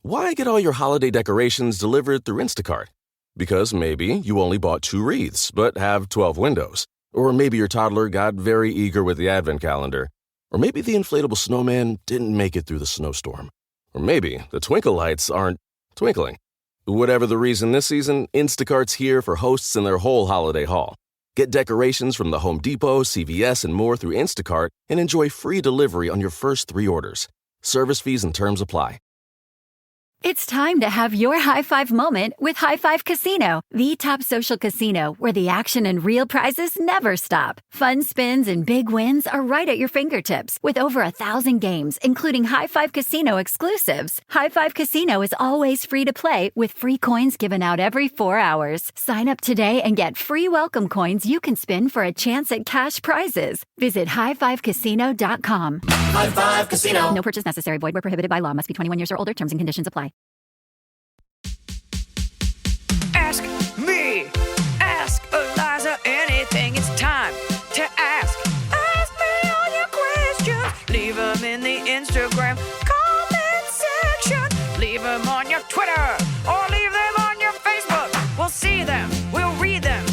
Why get all your holiday decorations delivered through Instacart? Because maybe you only bought 2 wreaths, but have 12 windows. Or maybe your toddler got very eager with the advent calendar. Or maybe the inflatable snowman didn't make it through the snowstorm. Or maybe the twinkle lights aren't twinkling. Whatever the reason this season, Instacart's here for hosts and their whole holiday haul. Get decorations from the Home Depot, CVS, and more through Instacart and enjoy free delivery on your first 3 orders. Service fees and terms apply. It's time to have your high-five moment with High Five Casino, the top social casino where the action and real prizes never stop. Fun spins and big wins are right at your fingertips with over 1,000 games, including High Five Casino exclusives. High Five Casino is always free to play with free coins given out every 4 hours. Sign up today and get free welcome coins you can spin for a chance at cash prizes. Visit highfivecasino.com. High Five Casino. No purchase necessary. Void where prohibited by law. Must be 21 years or older. Terms and conditions apply. Ask me, ask Iliza anything. It's time to ask. Ask me all your questions. Leave them in the Instagram comment section. Leave them on your Twitter or leave them on your Facebook. We'll see them, we'll read them,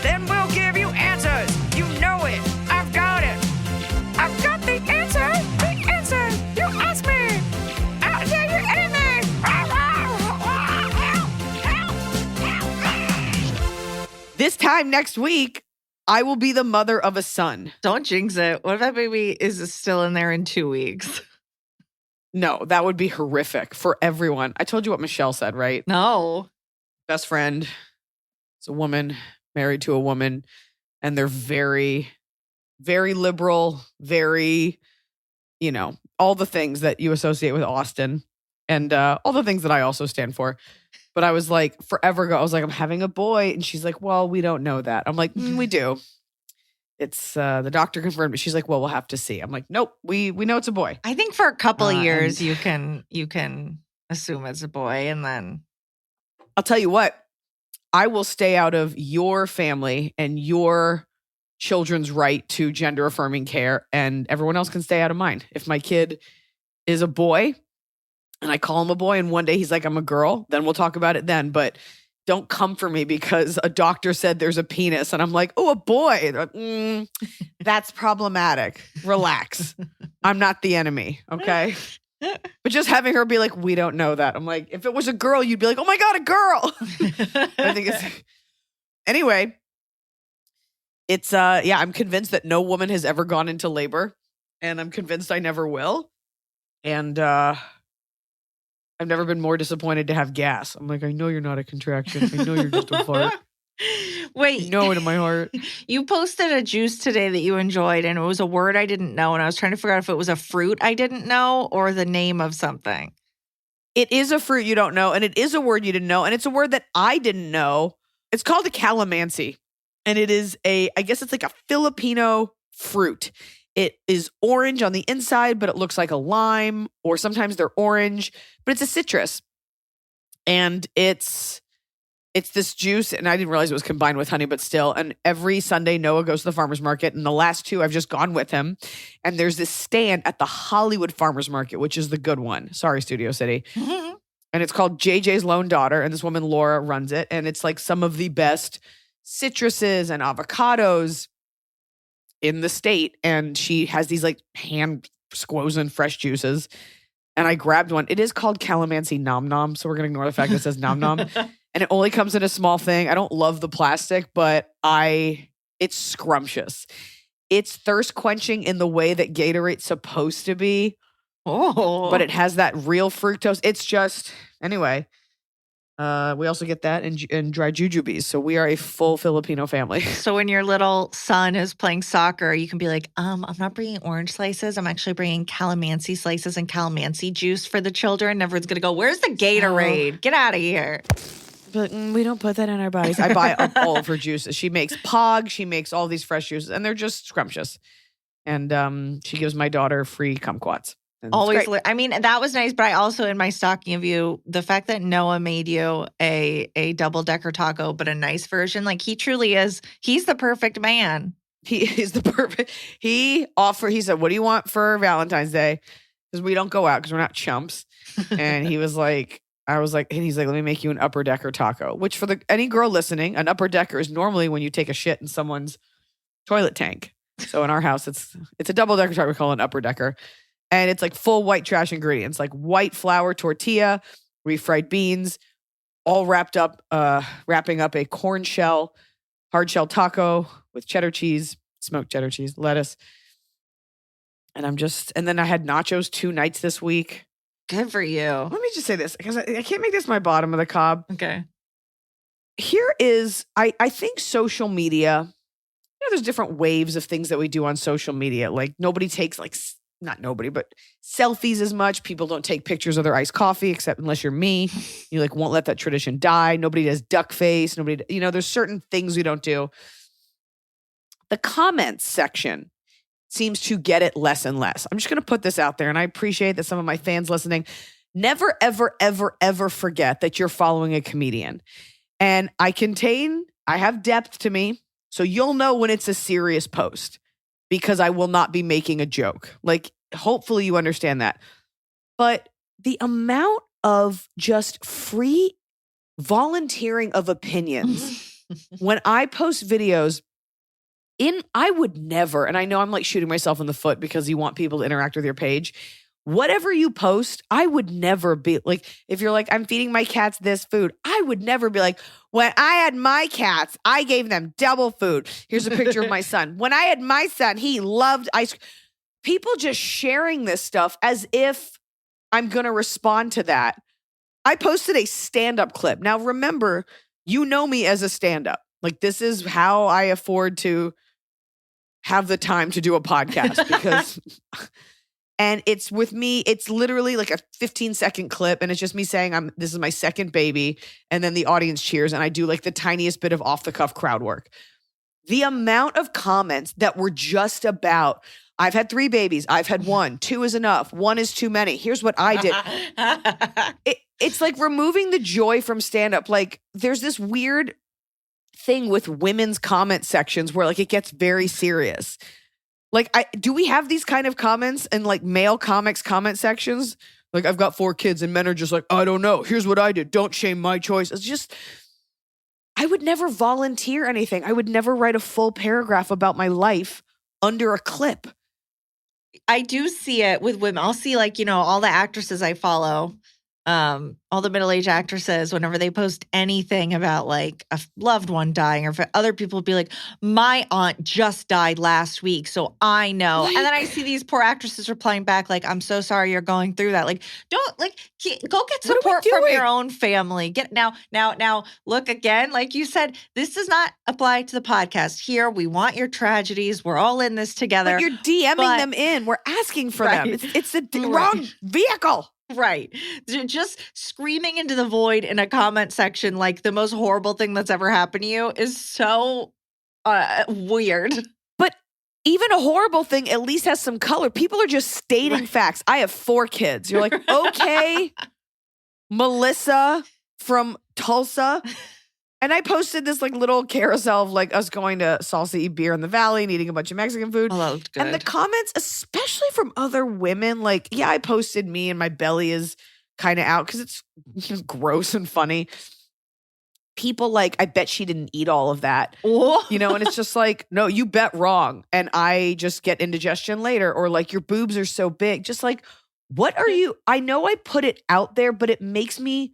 then we'll give you answers. You know it, I've got it. I've got the answer, the answer. You ask me, I'll tell you anything. This time next week, I will be the mother of a son. Don't jinx it. What if that baby is still in there in 2 weeks? No, that would be horrific for everyone. I told you what Michelle said, right? No. Best friend is a woman married to a woman, and they're very, very liberal, very, all the things that you associate with Austin and all the things that I also stand for. But I was like, forever ago, I was like, I'm having a boy. And she's like, well, we don't know that. I'm like, we do. It's the doctor confirmed it. She's like, well, we'll have to see. I'm like, nope, we know it's a boy. I think for a couple of years you can assume it's a boy, and then I'll tell you what, I will stay out of your family and your children's right to gender affirming care, and everyone else can stay out of mine. If my kid is a boy and I call him a boy and one day he's like, I'm a girl, then we'll talk about it then. But don't come for me because a doctor said there's a penis and I'm like, oh, a boy. Like, that's problematic. Relax. I'm not the enemy. Okay. But just having her be like, we don't know that. I'm like, if it was a girl, you'd be like, oh my God, a girl. I think it's anyway. It's I'm convinced that no woman has ever gone into labor, and I'm convinced I never will. And I've never been more disappointed to have gas. I'm like, I know you're not a contraction. I know you're just a fart. Wait. I know it in my heart. You posted a juice today that you enjoyed, and it was a word I didn't know, and I was trying to figure out if it was a fruit I didn't know or the name of something. It is a fruit you don't know, and it is a word you didn't know, and it's a word that I didn't know. It's called a calamansi, and it is I guess it's like a Filipino fruit. It is orange on the inside, but it looks like a lime, or sometimes they're orange, but it's a citrus. And it's this juice, and I didn't realize it was combined with honey, but still. And every Sunday, Noah goes to the farmer's market, and the last 2, I've just gone with him. And there's this stand at the Hollywood Farmer's Market, which is the good one. Sorry, Studio City. Mm-hmm. And it's called JJ's Lone Daughter, and this woman, Laura, runs it. And it's like some of the best citruses and avocados in the state, and she has these like hand squozen fresh juices, and I grabbed one. It is called calamansi nom nom, so we're gonna ignore the fact that it says nom nom, and it only comes in a small thing. I don't love the plastic, but it's scrumptious. It's thirst quenching in the way that Gatorade's supposed to be. Oh, but it has that real fructose. It's just anyway. We also get that in dry jujubes. So we are a full Filipino family. So when your little son is playing soccer, you can be like, I'm not bringing orange slices. I'm actually bringing calamansi slices and calamansi juice for the children. And everyone's going to go, where's the Gatorade? Get out of here. But we don't put that in our bodies. I buy up all of her juices. She makes Pog. She makes all these fresh juices. And they're just scrumptious. And she gives my daughter free kumquats. Always. I mean, that was nice, but I also, in my stocking of you, the fact that Noah made you a double-decker taco, but a nice version, like he truly is, he's the perfect man. He is the perfect, he said, what do you want for Valentine's Day? Because we don't go out because we're not chumps. And he was like, I was like, and he's like, let me make you an upper decker taco, which for any girl listening, an upper decker is normally when you take a shit in someone's toilet tank. So in our house, it's a double decker taco. We call it an upper decker. And it's like full white trash ingredients, like white flour tortilla, refried beans, all wrapping up a corn shell, hard shell taco with cheddar cheese, smoked cheddar cheese, lettuce. And then I had nachos 2 nights this week. Good for you. Let me just say this, because I can't make this my bottom of the cob. Okay. Here is, I think social media, there's different waves of things that we do on social media. Like nobody takes not nobody, but selfies as much. People don't take pictures of their iced coffee, except unless you're me. You won't let that tradition die. Nobody does duck face. There's certain things we don't do. The comments section seems to get it less and less. I'm just going to put this out there, and I appreciate that some of my fans listening never, ever, ever, ever forget that you're following a comedian. And I have depth to me, so you'll know when it's a serious post because I will not be making a joke. Hopefully you understand that. But the amount of just free volunteering of opinions when I post videos I would never, and I know I'm shooting myself in the foot because you want people to interact with your page. Whatever you post, I would never be if you're I'm feeding my cats this food, I would never be when I had my cats, I gave them double food. Here's a picture of my son. When I had my son, he loved ice cream. People just sharing this stuff as if I'm going to respond to that. I posted a stand-up clip. Now, remember, you know me as a stand-up. This is how I afford to have the time to do a podcast because, and it's with me, it's literally a 15-second clip and it's just me saying, this is my second baby. And then the audience cheers and I do the tiniest bit of off-the-cuff crowd work. The amount of comments that were just about, I've had 3 babies. I've had 1. 2 is enough. 1 is too many. Here's what I did. It's removing the joy from stand-up. There's this weird thing with women's comment sections where it gets very serious. Do we have these kind of comments in male comics comment sections? I've got 4 kids and men are just I don't know. Here's what I did. Don't shame my choice. It's just, I would never volunteer anything. I would never write a full paragraph about my life under a clip. I do see it with women. I'll see all the actresses I follow, all the middle-aged actresses, whenever they post anything about a loved one dying, or if other people be my aunt just died last week, so I know. And then I see these poor actresses replying back I'm so sorry you're going through that. Don't go get support from your own family. Get now look again, you said, this does not apply to the podcast. Here, we want your tragedies. We're all in this together. But you're DMing them in. We're asking for them. It's the wrong vehicle. Right. Just screaming into the void in a comment section the most horrible thing that's ever happened to you is so weird. But even a horrible thing at least has some color. People are just stating facts. I have 4 kids. You're okay, Melissa from Tulsa. And I posted this little carousel of us going to Salsa y Beer in the Valley and eating a bunch of Mexican food. Oh, that looked good. And the comments, especially from other women, yeah, I posted me and my belly is kind of out because it's just gross and funny. People I bet she didn't eat all of that. Oh. And it's just no, you bet wrong. And I just get indigestion later. Or your boobs are so big. Just what are you? I know I put it out there, but it makes me,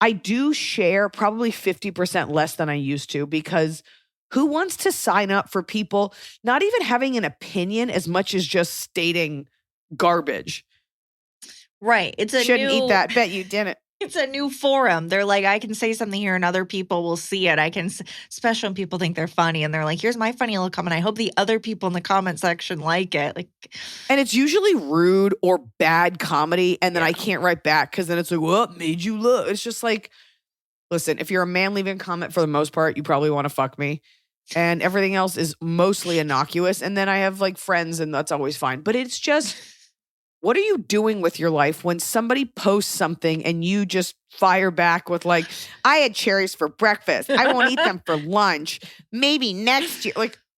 I do share probably 50% less than I used to because who wants to sign up for people not even having an opinion as much as just stating garbage? Right. Shouldn't eat that. Bet you didn't. It's a new forum. They're I can say something here and other people will see it. Especially when people think they're funny and they're here's my funny little comment. I hope the other people in the comment section like it. And it's usually rude or bad comedy. And then I can't write back because then it's what made you look? It's just listen, if you're a man leaving a comment, for the most part, you probably want to fuck me. And everything else is mostly innocuous. And then I have friends and that's always fine. But it's just, what are you doing with your life when somebody posts something and you just fire back with I had cherries for breakfast. I won't eat them for lunch. Maybe next year.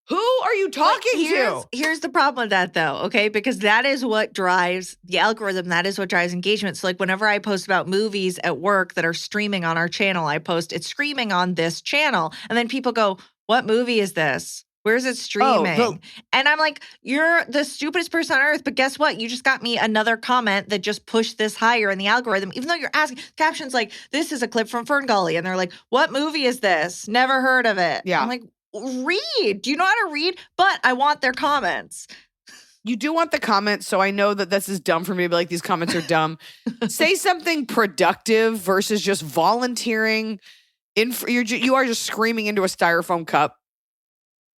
Who are you talking to? Here's the problem with that, though, okay? Because that is what drives the algorithm. That is what drives engagement. So, like, whenever I post about movies at work that are streaming on our channel, I post, it's streaming on this channel. And then people go, what movie is this? Where's it streaming? And I'm like, you're the stupidest person on earth. But guess what? You just got me another comment that just pushed this higher in the algorithm. Even though you're asking, captions like, this is a clip from Ferngully. And they're like, what movie is this? Never heard of it. Yeah. I'm like, read. Do you know how to read? But I want their comments. You do want the comments, so I know that this is dumb for me, but like these comments are dumb. Say something productive versus just volunteering. You are just screaming into a styrofoam cup.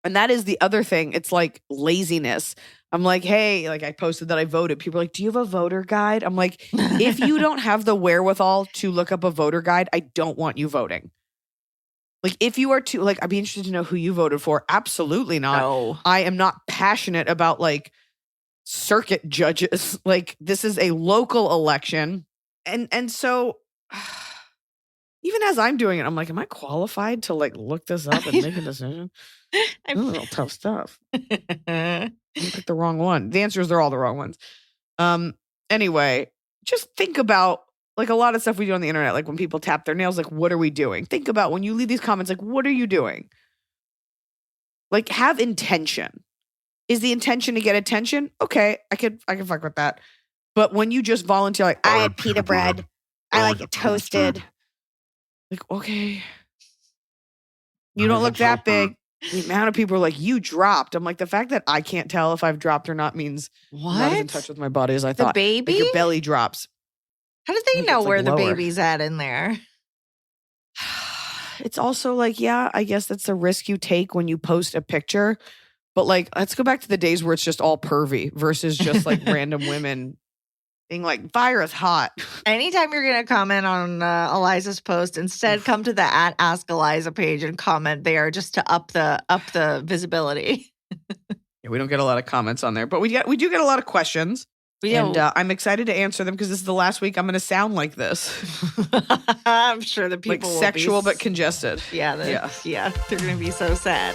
And that is the other thing. It's like laziness. I'm like, hey, like I posted that I voted. People are like, do you have a voter guide? I'm like, if you don't have the wherewithal to look up a voter guide, I don't want you voting. Like, if you are too, like, I'd be interested to know who you voted for. Absolutely not. No. I am not passionate about, like, circuit judges. Like, this is a local election. And so, even as I'm doing it, I'm like, am I qualified to, like, look this up and make a decision? This is all tough stuff. I picked the wrong one. The answer is they're all the wrong ones. Anyway, just think about, like, a lot of stuff we do on the internet, like when people tap their nails, like, what are we doing? Think about when you leave these comments, like, what are you doing? Like, have intention. Is the intention to get attention? Okay, I can fuck with that. But when you just volunteer, like, I had pita bread, I like it toasted. Like, okay. You don't look that big. The amount of people are like, you dropped. I'm like, the fact that I can't tell if I've dropped or not means I'm not as in touch with my body as I thought. The baby? Like, your belly drops. How do they know where the baby's at in there? It's also like, yeah, I guess that's the risk you take when you post a picture. But like, let's go back to the days where it's just all pervy versus just like random women being like, fire is hot. Anytime you're going to comment on Eliza's post, instead come to the @AskEliza page and comment there just to up the visibility. Yeah, we don't get a lot of comments on there, but we do get a lot of questions. And I'm excited to answer them because this is the last week I'm going to sound like this. I'm sure the people like sexual but congested. Yeah, they're going to be so sad.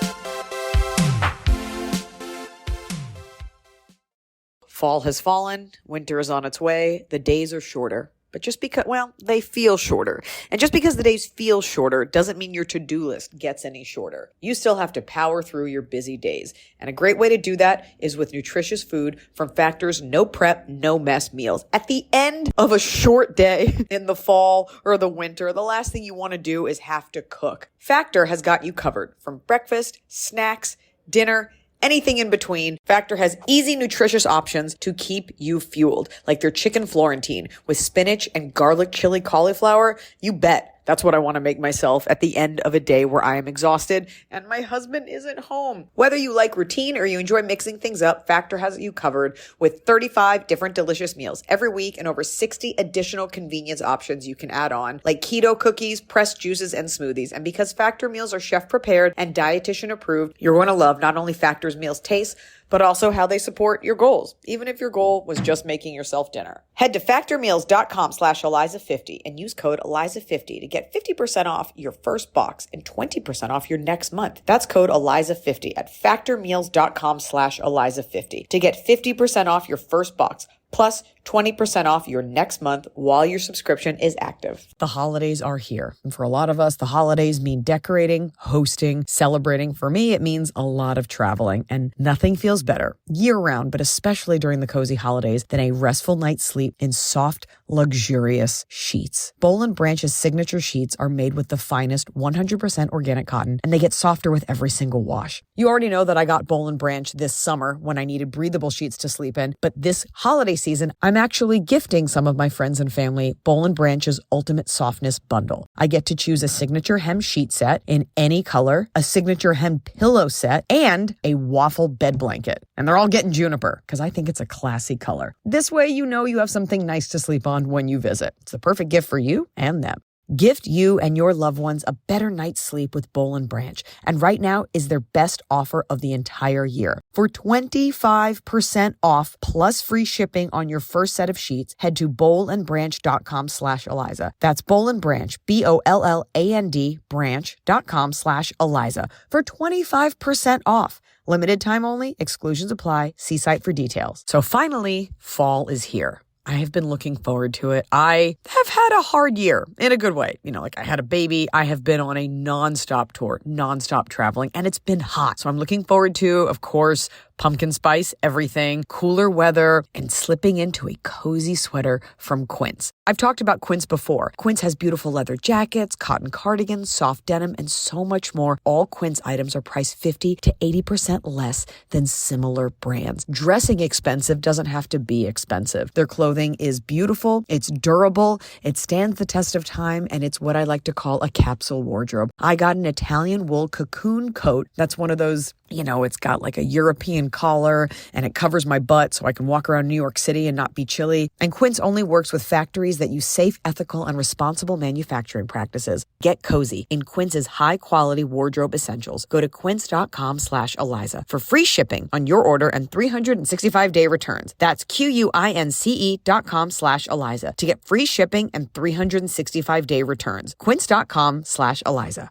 Fall has fallen, winter is on its way, the days are shorter. But just because, well, they feel shorter. And just because the days feel shorter doesn't mean your to-do list gets any shorter. You still have to power through your busy days. And a great way to do that is with nutritious food from Factor's no prep, no mess meals. At the end of a short day in the fall or the winter, the last thing you want to do is have to cook. Factor has got you covered from breakfast, snacks, dinner, anything in between. Factor has easy, nutritious options to keep you fueled, like their chicken Florentine with spinach and garlic chili cauliflower. You bet. That's what I want to make myself at the end of a day where I am exhausted and my husband isn't home. Whether you like routine or you enjoy mixing things up, Factor has you covered with 35 different delicious meals every week and over 60 additional convenience options you can add on, like keto cookies, pressed juices, and smoothies. And because Factor meals are chef prepared and dietitian approved, you're going to love not only Factor's meals taste, but also how they support your goals, even if your goal was just making yourself dinner. Head to factormeals.com/Eliza50 and use code Eliza50 to get 50% off your first box and 20% off your next month. That's code Eliza50 at factormeals.com/Eliza50 to get 50% off your first box plus 20% off your next month while your subscription is active. The holidays are here. And for a lot of us, the holidays mean decorating, hosting, celebrating. For me, it means a lot of traveling. And nothing feels better year-round, but especially during the cozy holidays, than a restful night's sleep in soft, luxurious sheets. Boll & Branch's signature sheets are made with the finest 100% organic cotton, and they get softer with every single wash. You already know that I got Boll & Branch this summer when I needed breathable sheets to sleep in, but this holiday season, I'm actually gifting some of my friends and family Boll & Branch's Ultimate Softness Bundle. I get to choose a signature hem sheet set in any color, a signature hem pillow set, and a waffle bed blanket. And they're all getting juniper because I think it's a classy color. This way, you know you have something nice to sleep on when you visit. It's the perfect gift for you and them. Gift you and your loved ones a better night's sleep with Boll and Branch. And right now is their best offer of the entire year. For 25% off plus free shipping on your first set of sheets, head to bollandbranch.com/Eliza. That's Boll and Branch, BOLLAND branch.com/Eliza for 25% off. Limited time only, exclusions apply. See site for details. So finally, fall is here. I have been looking forward to it. I have had a hard year in a good way. Like I had a baby. I have been on a nonstop tour, nonstop traveling, and it's been hot. So I'm looking forward to, of course, pumpkin spice, everything, cooler weather, and slipping into a cozy sweater from Quince. I've talked about Quince before. Quince has beautiful leather jackets, cotton cardigans, soft denim, and so much more. All Quince items are priced 50 to 80% less than similar brands. Dressing expensive doesn't have to be expensive. Their clothing is beautiful, it's durable, it stands the test of time, and it's what I like to call a capsule wardrobe. I got an Italian wool cocoon coat. That's one of those, it's got like a European collar and it covers my butt so I can walk around New York City and not be chilly. And Quince only works with factories that use safe, ethical, and responsible manufacturing practices. Get cozy in Quince's high-quality wardrobe essentials. Go to quince.com/Eliza for free shipping on your order and 365-day returns. That's QUINCE.com/Eliza to get free shipping and 365-day returns. Quince.com/Eliza.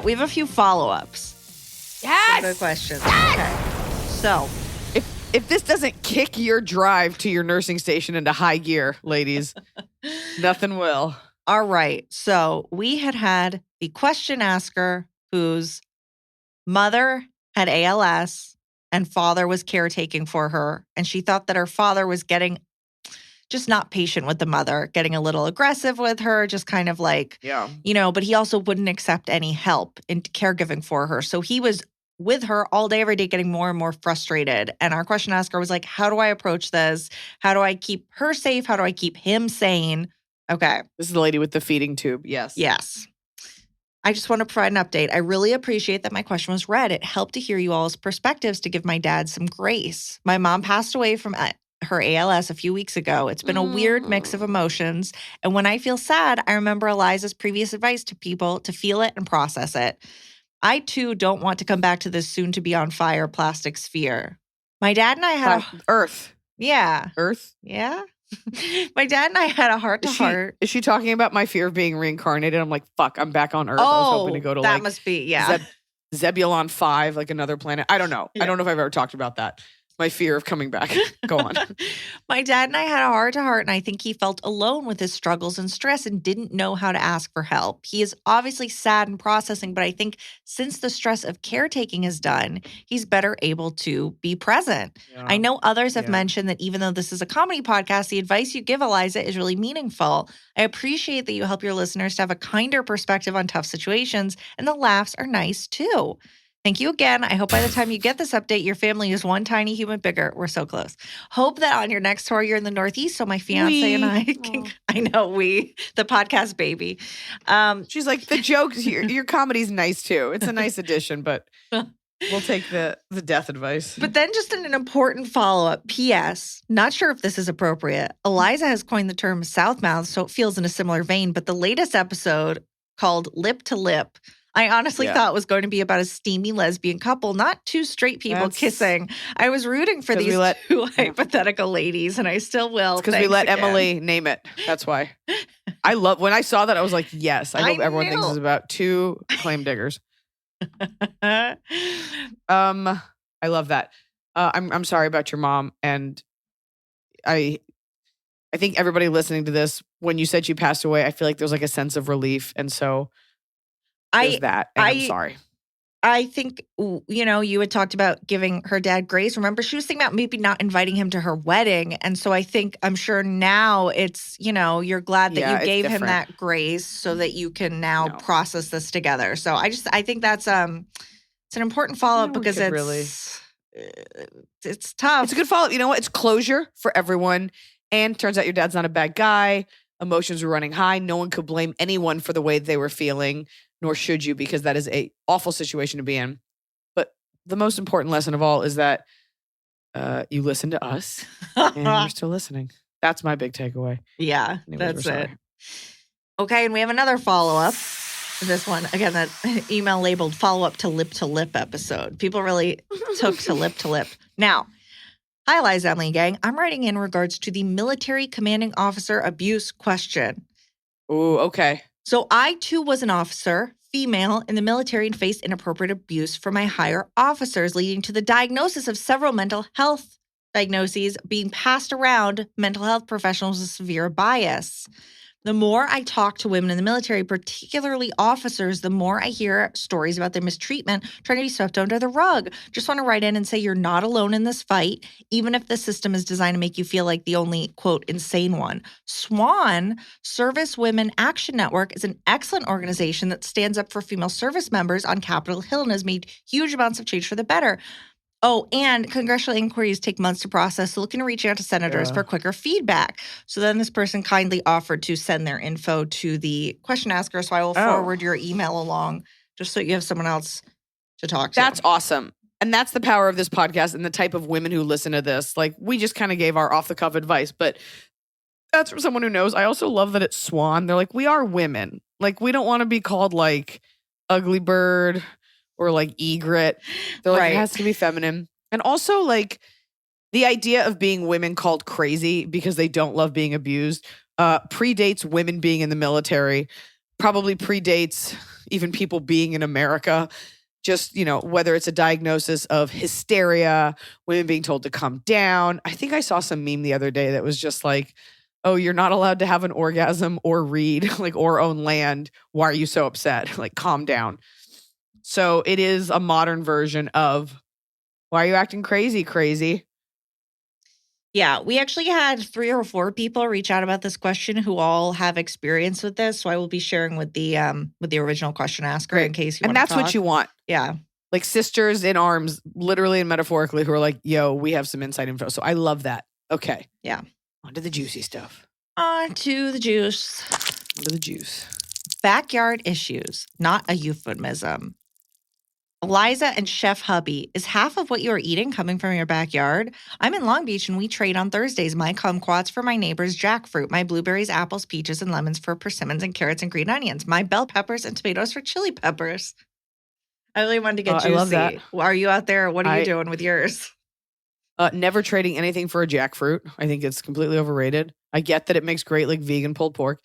We have a few follow-ups. Yes. Good questions. Yes! Okay. So, If this doesn't kick your drive to your nursing station into high gear, ladies, nothing will. all right. So we had the question asker whose mother had ALS and father was caretaking for her. And she thought that her father was getting just not patient with the mother, getting a little aggressive with her, just kind of like, but he also wouldn't accept any help in caregiving for her. So he was with her all day, every day, getting more and more frustrated. And our question asker was like, how do I approach this? How do I keep her safe? How do I keep him sane? Okay. This is the lady with the feeding tube. Yes. Yes. I just want to provide an update. I really appreciate that my question was read. It helped to hear you all's perspectives to give my dad some grace. My mom passed away from her ALS a few weeks ago. It's been a weird mix of emotions. And when I feel sad, I remember Eliza's previous advice to people to feel it and process it. I, too, don't want to come back to this soon-to-be-on-fire plastic sphere. My dad and I had Earth. Yeah. Earth? Yeah. My dad and I had a heart-to-heart. Is she talking about my fear of being reincarnated? I'm like, fuck, I'm back on Earth. I was hoping to go to that must be, yeah. Zebulon 5, like another planet. I don't know. Yeah. I don't know if I've ever talked about that. My fear of coming back. Go on. My dad and I had a heart-to-heart, and I think he felt alone with his struggles and stress and didn't know how to ask for help. He is obviously sad and processing, but I think since the stress of caretaking is done, he's better able to be present. Yeah. I know others have mentioned that even though this is a comedy podcast, the advice you give, Iliza, is really meaningful. I appreciate that you help your listeners to have a kinder perspective on tough situations, and the laughs are nice too. Thank you again. I hope by the time you get this update, your family is one tiny human bigger. We're so close. Hope that on your next tour, you're in the Northeast so my fiance and I can, the podcast baby. She's like, the jokes, your comedy's nice too. It's a nice addition, but we'll take the death advice. But then just an important follow-up, P.S., not sure if this is appropriate. Eliza has coined the term South Mouth, so it feels in a similar vein, but the latest episode called Lip to Lip, I honestly thought was going to be about a steamy lesbian couple, not two straight people kissing. I was rooting for these two hypothetical ladies, and I still will. Because we let Emily name it. That's why. I love when I saw that. I was like, yes. I hope everyone thinks it's about two claim diggers. I love that. I'm sorry about your mom, and I think everybody listening to this, when you said she passed away, I feel like there's like a sense of relief, and so. I'm sorry. I think, you had talked about giving her dad grace. Remember, she was thinking about maybe not inviting him to her wedding. And so I'm sure now it's, you're glad that you gave him that grace so that you can now process this together. So I think that's, it's an important follow-up because it's tough. It's a good follow-up. You know what? It's closure for everyone. And turns out your dad's not a bad guy. Emotions were running high. No one could blame anyone for the way they were feeling. Nor should you, because that is an awful situation to be in. But the most important lesson of all is that you listen to us and you're still listening. That's my big takeaway. Yeah, Anyways, that's we're it. sorry. Okay, and we have another follow-up. This one, again, that email labeled follow-up to lip episode. People really took to lip. Now, hi, Iliza, Emily and gang. I'm writing in regards to the military commanding officer abuse question. Ooh, okay. So I, too, was an officer, female, in the military and faced inappropriate abuse from my higher officers, leading to the diagnosis of several mental health diagnoses being passed around mental health professionals with severe bias. The more I talk to women in the military, particularly officers, the more I hear stories about their mistreatment, trying to be swept under the rug. Just want to write in and say you're not alone in this fight, even if the system is designed to make you feel like the only, quote, insane one. SWAN, Service Women Action Network, is an excellent organization that stands up for female service members on Capitol Hill and has made huge amounts of change for the better. Oh, and congressional inquiries take months to process, so looking to reach out to senators for quicker feedback. So then this person kindly offered to send their info to the question asker, so I will forward your email along just so you have someone else to talk to. That's awesome. And that's the power of this podcast and the type of women who listen to this. Like, we just kind of gave our off-the-cuff advice, but that's from someone who knows. I also love that it's SWAN. They're like, we are women. Like, we don't want to be called, like, ugly bird or like egret. They're like, It has to be feminine. And also, like, the idea of being women called crazy because they don't love being abused predates women being in the military, probably predates even people being in America. Just, whether it's a diagnosis of hysteria, women being told to calm down. I think I saw some meme the other day that was just like, oh, you're not allowed to have an orgasm or read, like, or own land. Why are you so upset? Like, calm down. So it is a modern version of, why are you acting crazy? Yeah, we actually had 3 or 4 people reach out about this question who all have experience with this. So I will be sharing with the original question asker in case you want to talk. And that's what you want. Yeah. Like sisters in arms, literally and metaphorically, who are like, yo, we have some inside info. So I love that. Okay. Yeah. On to the juicy stuff. On to the juice. On to the juice. Backyard issues, not a euphemism. Iliza and Chef Hubby, is half of what you are eating coming from your backyard? I'm in Long Beach and we trade on Thursdays. My kumquats for my neighbor's jackfruit, my blueberries, apples, peaches, and lemons for persimmons and carrots and green onions, my bell peppers and tomatoes for chili peppers. I really wanted to get juicy. I love that. Are you out there? What are you doing with yours? Never trading anything for a jackfruit. I think it's completely overrated. I get that it makes great like vegan pulled pork.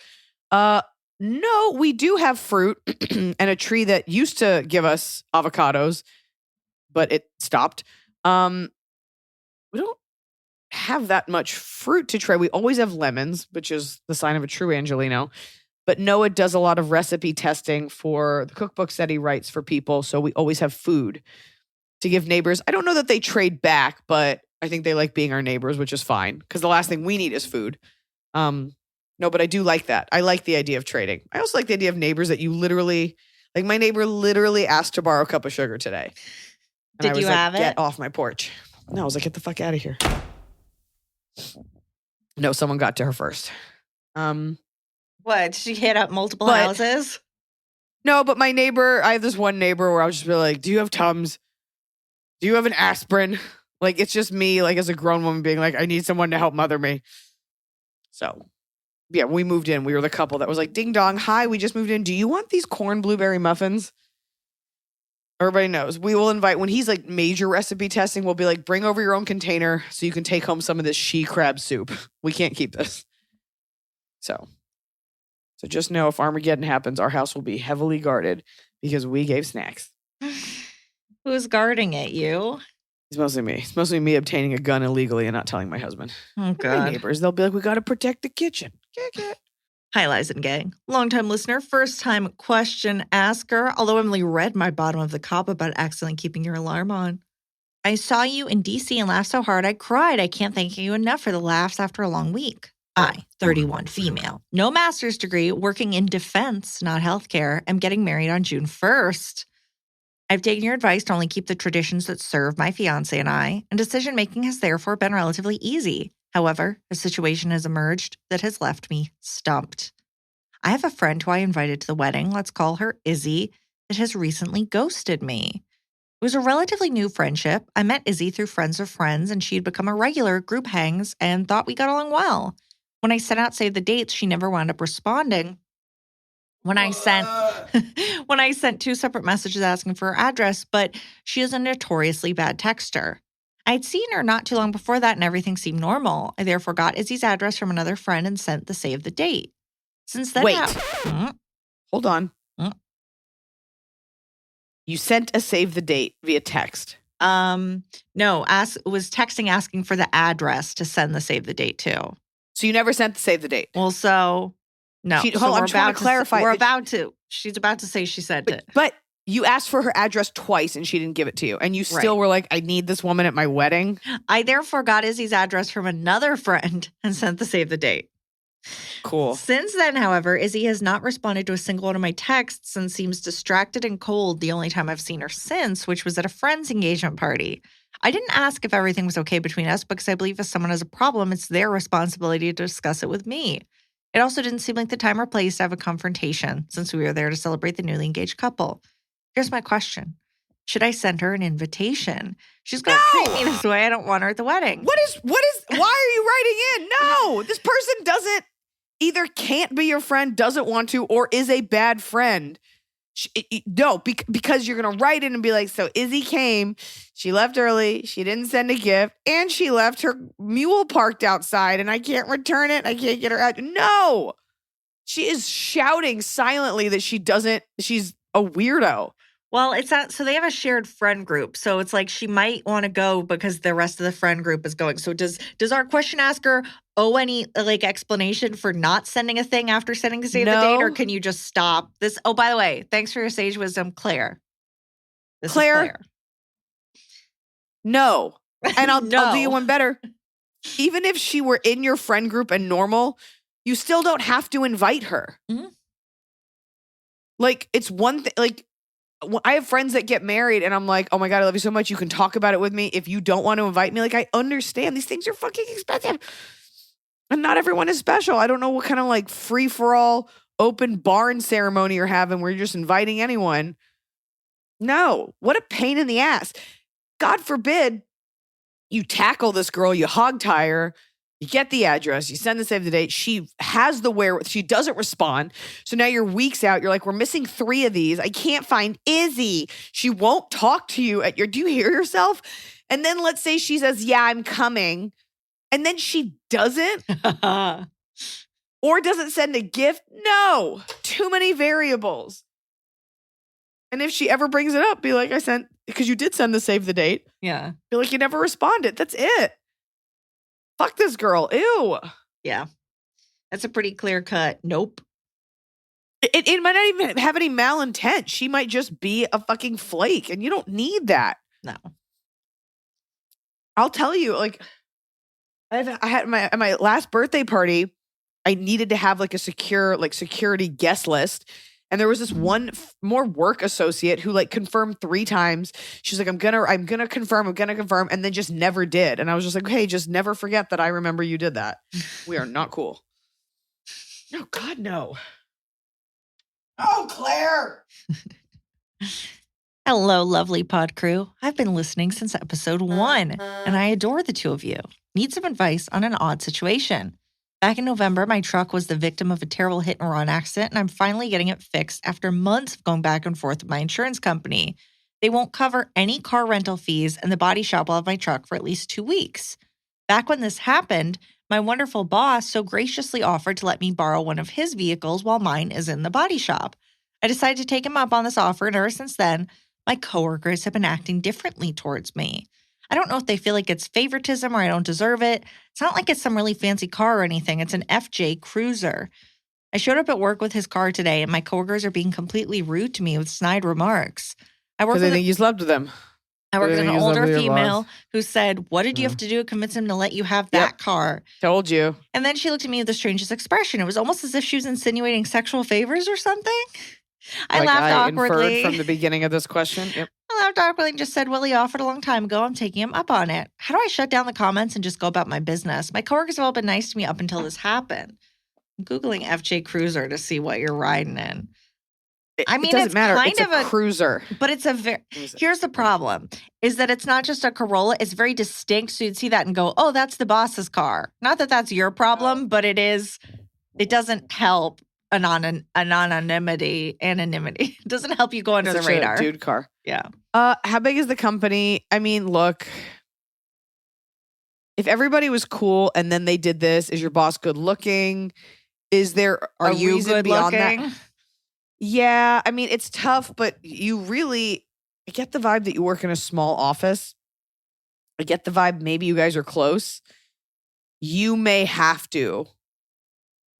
No, we do have fruit and a tree that used to give us avocados, but it stopped. We don't have that much fruit to trade. We always have lemons, which is the sign of a true Angelino. But Noah does a lot of recipe testing for the cookbooks that he writes for people. So we always have food to give neighbors. I don't know that they trade back, but I think they like being our neighbors, which is fine because the last thing we need is food. No, but I do like that. I like the idea of trading. I also like the idea of neighbors that you literally, like my neighbor literally asked to borrow a cup of sugar today. And Did I was you like, have it? Get off my porch. No, I was like, get the fuck out of here. No, someone got to her first. What? Did she hit up multiple houses? No, but my neighbor, I have this one neighbor where I was just be like, do you have Tums? Do you have an aspirin? Like, it's just me, like, as a grown woman being like, I need someone to help mother me. So, yeah, we moved in. We were the couple that was like, ding dong, hi, we just moved in. Do you want these corn blueberry muffins? Everybody knows. We will invite, when he's like major recipe testing, we'll be like, bring over your own container so you can take home some of this she crab soup. We can't keep this. So just know if Armageddon happens, our house will be heavily guarded because we gave snacks. Who's guarding it? You? It's mostly me. It's mostly me obtaining a gun illegally and not telling my husband. Oh, God. My neighbors, they'll be like, we got to protect the kitchen. Hi, Liza and gang. Longtime listener, first-time question asker. Although Emily read my bottom of the cup about accidentally keeping your alarm on. I saw you in D.C. and laughed so hard I cried. I can't thank you enough for the laughs after a long week. I, 31, female, no master's degree, working in defense, not healthcare, am getting married on June 1st. I've taken your advice to only keep the traditions that serve my fiancé and I, and decision-making has therefore been relatively easy. However, a situation has emerged that has left me stumped. I have a friend who I invited to the wedding, let's call her Izzy, that has recently ghosted me. It was a relatively new friendship. I met Izzy through friends of friends, and she'd become a regular at group hangs and thought we got along well. When I sent out save the dates, she never wound up responding. When I sent 2 separate messages asking for her address, but she is a notoriously bad texter. I'd seen her not too long before that and everything seemed normal. I therefore got Izzy's address from another friend and sent the save the date. Since then, Wait. Hold on. You sent a save the date via text. No, was texting asking for the address to send the save the date to. So you never sent the save the date? Well, so no. I'm trying to clarify. She's about to say she sent it. But you asked for her address twice and she didn't give it to you. And you still were like, I need this woman at my wedding. I therefore got Izzy's address from another friend and sent the save the date. Cool. Since then, however, Izzy has not responded to a single one of my texts and seems distracted and cold the only time I've seen her since, which was at a friend's engagement party. I didn't ask if everything was okay between us because I believe if someone has a problem, it's their responsibility to discuss it with me. It also didn't seem like the time or place to have a confrontation since we were there to celebrate the newly engaged couple. Here's my question. Should I send her an invitation? She's going to treat me this way. I don't want her at the wedding. Why are you writing in? No, this person either can't be your friend, doesn't want to, or is a bad friend. Because you're going to write in and be like, so Izzy came, she left early, she didn't send a gift, and she left her mule parked outside, and I can't return it, I can't get her out. No! She is shouting silently that she's a weirdo. Well, it's not, so they have a shared friend group. So it's like she might want to go because the rest of the friend group is going. So does our question asker owe any explanation for not sending a thing after sending the save the date, or can you just stop this? Oh, by the way, thanks for your sage wisdom, Claire. This is Claire. No. And I'll do you one better. Even if she were in your friend group and normal, you still don't have to invite her. Mm-hmm. It's one thing, I have friends that get married and I'm like, oh my God, I love you so much. You can talk about it with me. If you don't want to invite me, I understand these things are fucking expensive. And not everyone is special. I don't know what kind of free-for-all open barn ceremony you're having where you're just inviting anyone. No, what a pain in the ass. God forbid you tackle this girl, you hog tie her, you get the address, you send the save the date. She has the wherewithal. She doesn't respond. So now you're weeks out. You're like, we're missing 3 of these. I can't find Izzy. She won't talk to you do you hear yourself? And then let's say she says, yeah, I'm coming. And then she doesn't or doesn't send a gift. No, too many variables. And if she ever brings it up, be like, because you did send the save the date. Yeah. Be like, you never responded. That's it. Fuck this girl. Ew. Yeah. That's a pretty clear cut. Nope. It might not even have any malintent. She might just be a fucking flake, and you don't need that. No. I'll tell you, I had my last birthday party, I needed to have a secure, security guest list. And there was this one more work associate who confirmed 3 times. She's like, I'm gonna confirm, and then just never did. And I was just like, hey, just never forget that I remember you did that. We are not cool. No, God, no. Oh, Claire. Hello, lovely pod crew. I've been listening since episode 1, and I adore the 2 of you. Need some advice on an odd situation. Back in November, my truck was the victim of a terrible hit-and-run accident, and I'm finally getting it fixed after months of going back and forth with my insurance company. They won't cover any car rental fees, and the body shop will have my truck for at least 2 weeks. Back when this happened, my wonderful boss so graciously offered to let me borrow one of his vehicles while mine is in the body shop. I decided to take him up on this offer, and ever since then, my coworkers have been acting differently towards me. I don't know if they feel like it's favoritism or I don't deserve it. It's not like it's some really fancy car or anything. It's an FJ Cruiser. I showed up at work with his car today, and my coworkers are being completely rude to me with snide remarks. Because they think you slept with them. I worked with an older female who said, what did you have to do to convince him to let you have that car? Told you. And then she looked at me with the strangest expression. It was almost as if she was insinuating sexual favors or something. I laughed awkwardly. Inferred from the beginning of this question. Yep. I laughed awkwardly and just said, well, he offered a long time ago. I'm taking him up on it. How do I shut down the comments and just go about my business? My coworkers have all been nice to me up until this happened. I'm Googling FJ Cruiser to see what you're riding in. I mean, it doesn't it's matter. kind It's of a cruiser. But it's here's the problem, is that it's not just a Corolla. It's very distinct. So you'd see that and go, oh, that's the boss's car. Not that that's your problem, but it doesn't help anonymity. It doesn't help you go under the Such a radar. dude car. Yeah. How big is the company? I mean, look, if everybody was cool and then they did this, is your boss good looking? Is there Are a you reason good beyond looking? that? Yeah, I mean, it's tough, but I get the vibe that you work in a small office. I get the vibe maybe you guys are close. You may have to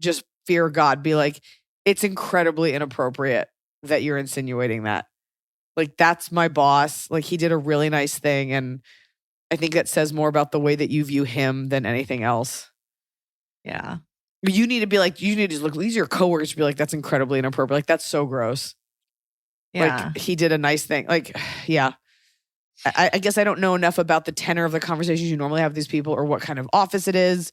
just fear God, be like, it's incredibly inappropriate that you're insinuating that. Like, that's my boss. Like, he did a really nice thing. And I think that says more about the way that you view him than anything else. Yeah. You need to be like, you need to look, these are your coworkers to be like, that's incredibly inappropriate. Like, that's so gross. Yeah. Like, he did a nice thing. Like, yeah. I guess I don't know enough about the tenor of the conversations you normally have with these people or what kind of office it is.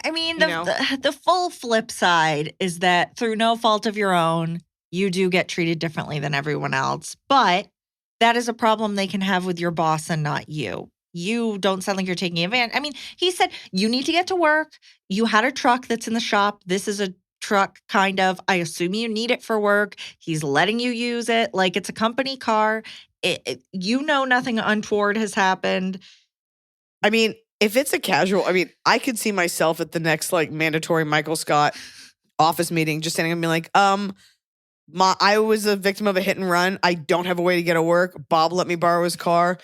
I mean, the full flip side is that through no fault of your own, you do get treated differently than everyone else. But that is a problem they can have with your boss and not you. You don't sound like you're taking advantage. I mean, he said, you need to get to work. You had a truck that's in the shop. This is a truck, kind of. I assume you need it for work. He's letting you use it like it's a company car. Nothing untoward has happened. I mean, if it's a casual, I could see myself at the next like mandatory Michael Scott office meeting just standing and being like, I was a victim of a hit and run. I don't have a way to get to work. Bob let me borrow his car.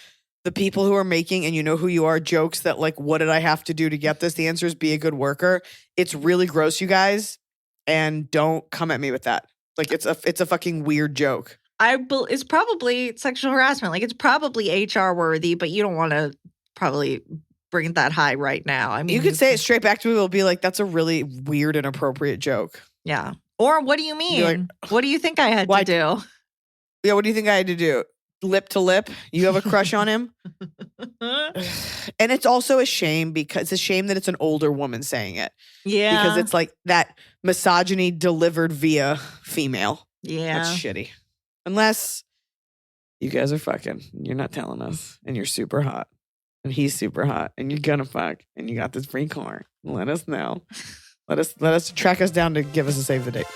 The people who are making, and you know who you are, jokes that like, what did I have to do to get this? The answer is be a good worker. It's really gross, you guys, and don't come at me with that. Like, it's a fucking weird joke. It's probably sexual harassment. Like, it's probably HR worthy, but you don't want to probably bring it that high right now. I mean, you could say it straight back to me. It'll be like, that's a really weird and appropriate joke. Yeah. Or what do you mean? Like, what do you think I had to do? Yeah, what do you think I had to do? Lip to lip? You have a crush on him? And it's also a shame because it's a shame that it's an older woman saying it. Yeah. Because it's like that misogyny delivered via female. Yeah. That's shitty. Unless you guys are fucking. You're not telling us. And you're super hot. And he's super hot. And you're gonna fuck. And you got this free car. Let us know. Let us track us down to give us a save the date.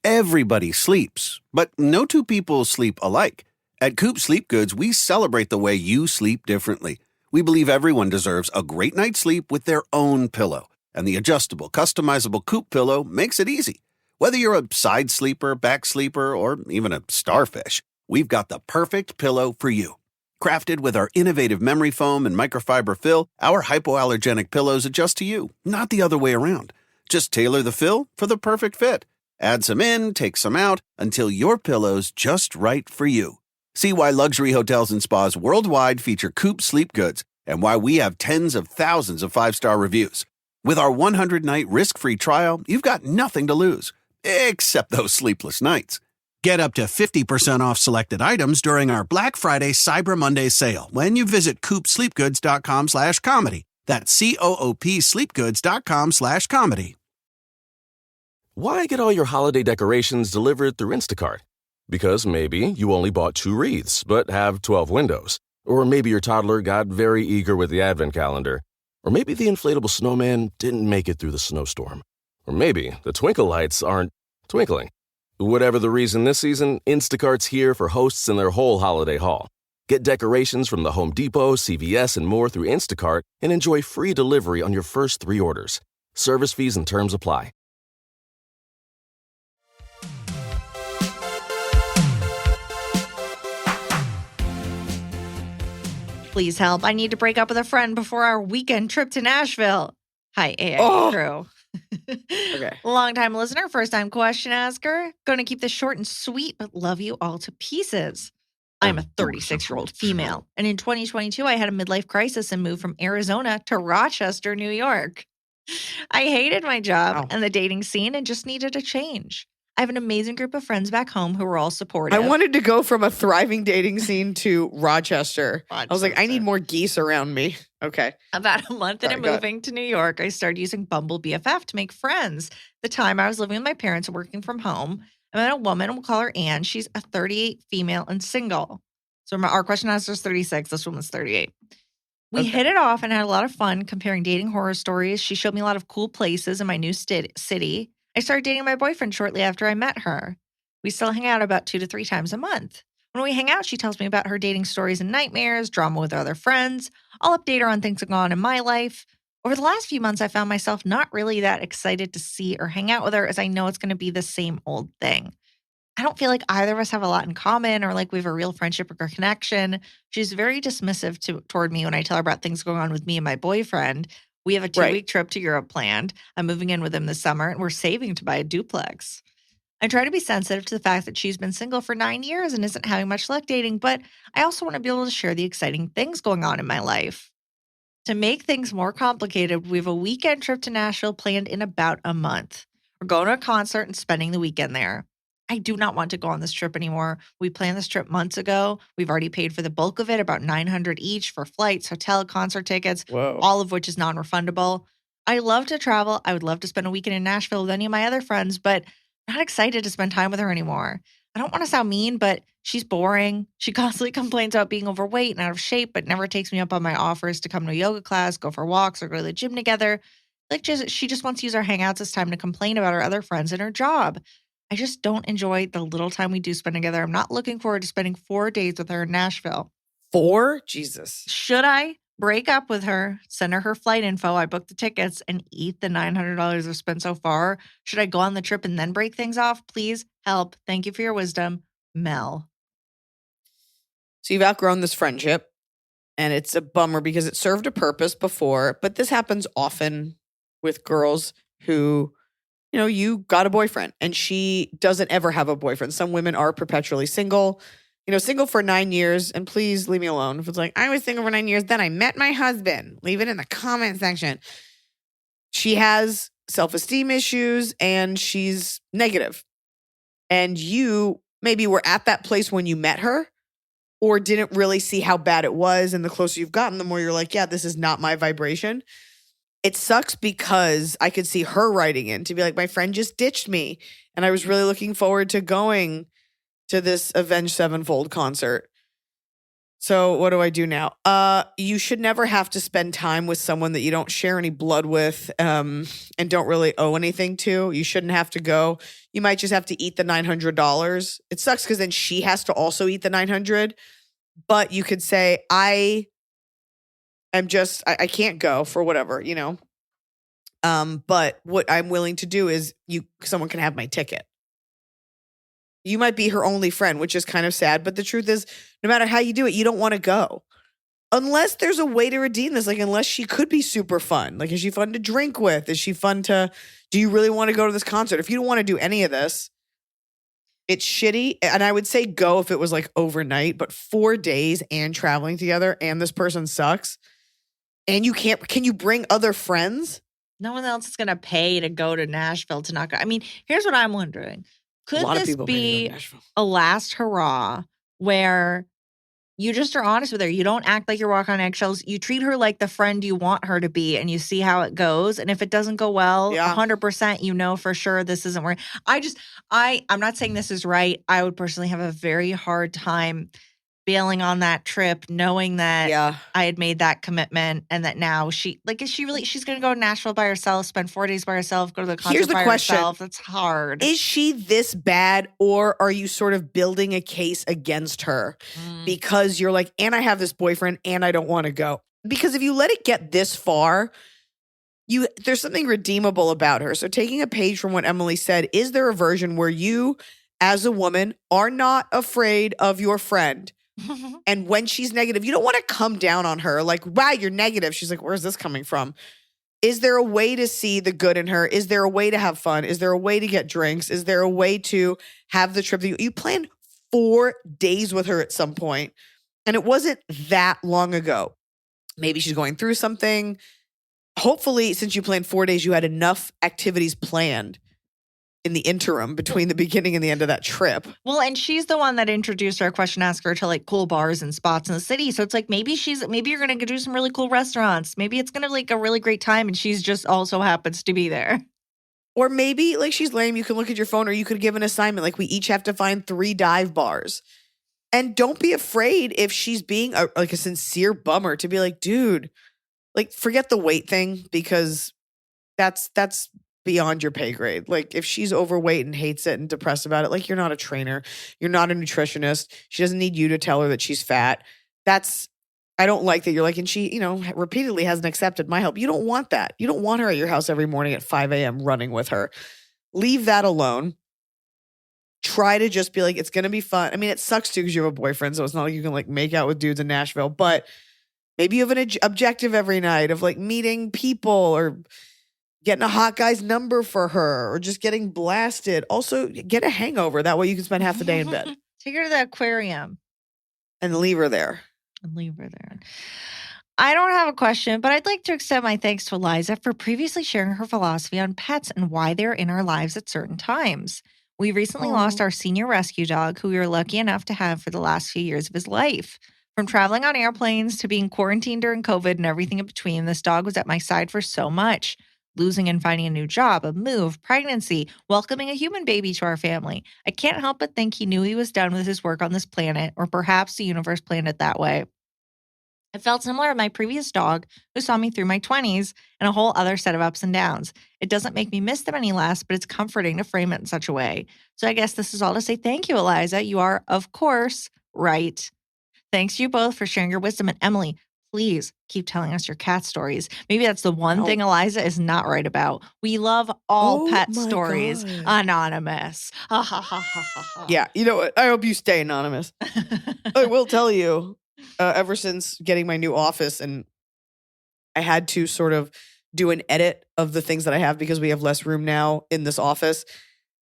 Everybody sleeps, but no two people sleep alike. At Coop Sleep Goods, we celebrate the way you sleep differently. We believe everyone deserves a great night's sleep with their own pillow. And the adjustable, customizable Coop pillow makes it easy. Whether you're a side sleeper, back sleeper, or even a starfish, we've got the perfect pillow for you. Crafted with our innovative memory foam and microfiber fill, our hypoallergenic pillows adjust to you, not the other way around. Just tailor the fill for the perfect fit. Add some in, take some out, until your pillow's just right for you. See why luxury hotels and spas worldwide feature Coop Sleep Goods and why we have tens of thousands of 5-star reviews. With our 100-night risk-free trial, you've got nothing to lose, except those sleepless nights. Get up to 50% off selected items during our Black Friday Cyber Monday sale when you visit coopsleepgoods.com/comedy. That's COOP sleepgoods.com/comedy. Why get all your holiday decorations delivered through Instacart? Because maybe you only bought 2 wreaths, but have 12 windows. Or maybe your toddler got very eager with the advent calendar. Or maybe the inflatable snowman didn't make it through the snowstorm. Or maybe the twinkle lights aren't twinkling. Whatever the reason this season, Instacart's here for hosts and their whole holiday haul. Get decorations from the Home Depot, CVS, and more through Instacart and enjoy free delivery on your first 3 orders. Service fees and terms apply. Please help. I need to break up with a friend before our weekend trip to Nashville. Hi, AI crew. Okay. Longtime listener, first-time question asker. Going to keep this short and sweet, but love you all to pieces. I'm a 36-year-old female, and in 2022, I had a midlife crisis and moved from Arizona to Rochester, New York. I hated my job and the dating scene and just needed a change. I have an amazing group of friends back home who are all supportive. I wanted to go from a thriving dating scene to Rochester. I was like, I need more geese around me. Okay. About a month into Sorry, go ahead. moving to New York, I started using Bumble BFF to make friends. The time I was living with my parents and working from home, I met a woman, we'll call her Anne. She's a 38 female and single. So our question answer is 36. This woman's 38. We Okay. hit it off and had a lot of fun comparing dating horror stories. She showed me a lot of cool places in my new city. I started dating my boyfriend shortly after I met her. We still hang out about 2 to 3 times a month. When we hang out, she tells me about her dating stories and nightmares, drama with other friends. I'll update her on things that go on in my life. Over the last few months, I found myself not really that excited to see or hang out with her as I know it's going to be the same old thing. I don't feel like either of us have a lot in common or like we have a real friendship or connection. She's very dismissive toward me when I tell her about things going on with me and my boyfriend. We have a 2-week trip to Europe planned. I'm moving in with him this summer and we're saving to buy a duplex. I try to be sensitive to the fact that she's been single for 9 years and isn't having much luck dating, but I also want to be able to share the exciting things going on in my life. To make things more complicated, we have a weekend trip to Nashville planned in about a month. We're going to a concert and spending the weekend there. I do not want to go on this trip anymore. We planned this trip months ago. We've already paid for the bulk of it, about $900 each for flights, hotel, concert tickets, all of which is non-refundable. I love to travel. I would love to spend a weekend in Nashville with any of my other friends, but not excited to spend time with her anymore. I don't want to sound mean, but she's boring. She constantly complains about being overweight and out of shape, but never takes me up on my offers to come to a yoga class, go for walks, or go to the gym together. She just wants to use our hangouts as time to complain about her other friends and her job. I just don't enjoy the little time we do spend together. I'm not looking forward to spending 4 days with her in Nashville. 4? Jesus. Should I break up with her, send her flight info, I booked the tickets, and eat the $900 I've spent so far? Should I go on the trip and then break things off? Please help. Thank you for your wisdom, Mel. So you've outgrown this friendship, and it's a bummer because it served a purpose before, but this happens often with girls who, you got a boyfriend and she doesn't ever have a boyfriend. Some women are perpetually single. Single for 9 years, and please leave me alone. If it's like, I was single for 9 years, then I met my husband. Leave it in the comment section. She has self-esteem issues, and she's negative. And you maybe were at that place when you met her, or didn't really see how bad it was, and the closer you've gotten, the more you're like, yeah, this is not my vibration. It sucks because I could see her writing in to be like, my friend just ditched me, and I was really looking forward to going to this Avenged Sevenfold concert. So what do I do now? You should never have to spend time with someone that you don't share any blood with and don't really owe anything to. You shouldn't have to go. You might just have to eat the $900. It sucks because then she has to also eat the $900. But you could say, I can't go for whatever, But what I'm willing to do is someone can have my ticket. You might be her only friend, which is kind of sad. But the truth is, no matter how you do it, you don't want to go. Unless there's a way to redeem this. Like, unless she could be super fun. Like, is she fun to drink with? Is she fun do you really want to go to this concert? If you don't want to do any of this, it's shitty. And I would say go if it was like overnight. But 4 days and traveling together and this person sucks. And can you bring other friends? No one else is going to pay to go to Nashville to not go. I mean, here's what I'm wondering. Could this be a last hurrah where you just are honest with her? You don't act like you're walking on eggshells. You treat her like the friend you want her to be, and you see how it goes. And if it doesn't go well, 100%, you know for sure this isn't where. I'm not saying this is right. I would personally have a very hard time bailing on that trip, knowing that I had made that commitment and that now she's going to go to Nashville by herself, spend 4 days by herself, go to the concert by herself. That's hard. Is she this bad, or are you sort of building a case against her because you're like, and I have this boyfriend and I don't want to go? Because if you let it get this far, there's something redeemable about her. So taking a page from what Emily said, is there a version where you as a woman are not afraid of your friend? And when she's negative, you don't want to come down on her like, wow, you're negative. She's like, where's this coming from? Is there a way to see the good in her? Is there a way to have fun? Is there a way to get drinks? Is there a way to have the trip that you planned 4 days with her at some point? And it wasn't that long ago. Maybe she's going through something. Hopefully, since you planned 4 days, you had enough activities planned in the interim between the beginning and the end of that trip. Well, and she's the one that introduced our question asker to like cool bars and spots in the city. So it's like maybe you're going to do some really cool restaurants. Maybe it's going to like a really great time and she's just also happens to be there. Or maybe like she's lame. You can look at your phone, or you could give an assignment. Like we each have to find 3 dive bars. And don't be afraid if she's being a sincere bummer to be like, dude, like forget the weight thing, because that's beyond your pay grade. Like if she's overweight and hates it and depressed about it, like you're not a trainer, you're not a nutritionist. She doesn't need you to tell her that she's fat. I don't like that you're like, and she, repeatedly hasn't accepted my help. You don't want that. You don't want her at your house every morning at 5 a.m. running with her. Leave that alone. Try to just be like, it's going to be fun. I mean, it sucks too because you have a boyfriend, so it's not like you can like make out with dudes in Nashville, but maybe you have an objective every night of like meeting people or getting a hot guy's number for her or just getting blasted. Also, get a hangover. That way you can spend half the day in bed. Take her to the aquarium. And leave her there. I don't have a question, but I'd like to extend my thanks to Iliza for previously sharing her philosophy on pets and why they're in our lives at certain times. We recently lost our senior rescue dog, who we were lucky enough to have for the last few years of his life. From traveling on airplanes to being quarantined during COVID and everything in between, this dog was at my side for so much. Losing and finding a new job, a move, pregnancy, welcoming a human baby to our family. I can't help but think he knew he was done with his work on this planet, or perhaps the universe planned it that way. It felt similar to my previous dog, who saw me through my 20s and a whole other set of ups and downs. It doesn't make me miss them any less, but it's comforting to frame it in such a way. So I guess this is all to say thank you, Iliza. You are, of course, right. Thanks to you both for sharing your wisdom. And Emily, please keep telling us your cat stories. Maybe that's the one thing Iliza is not right about. We love all pet stories. God. Anonymous. Yeah, you know what? I hope you stay anonymous. I will tell you, ever since getting my new office, and I had to sort of do an edit of the things that I have because we have less room now in this office.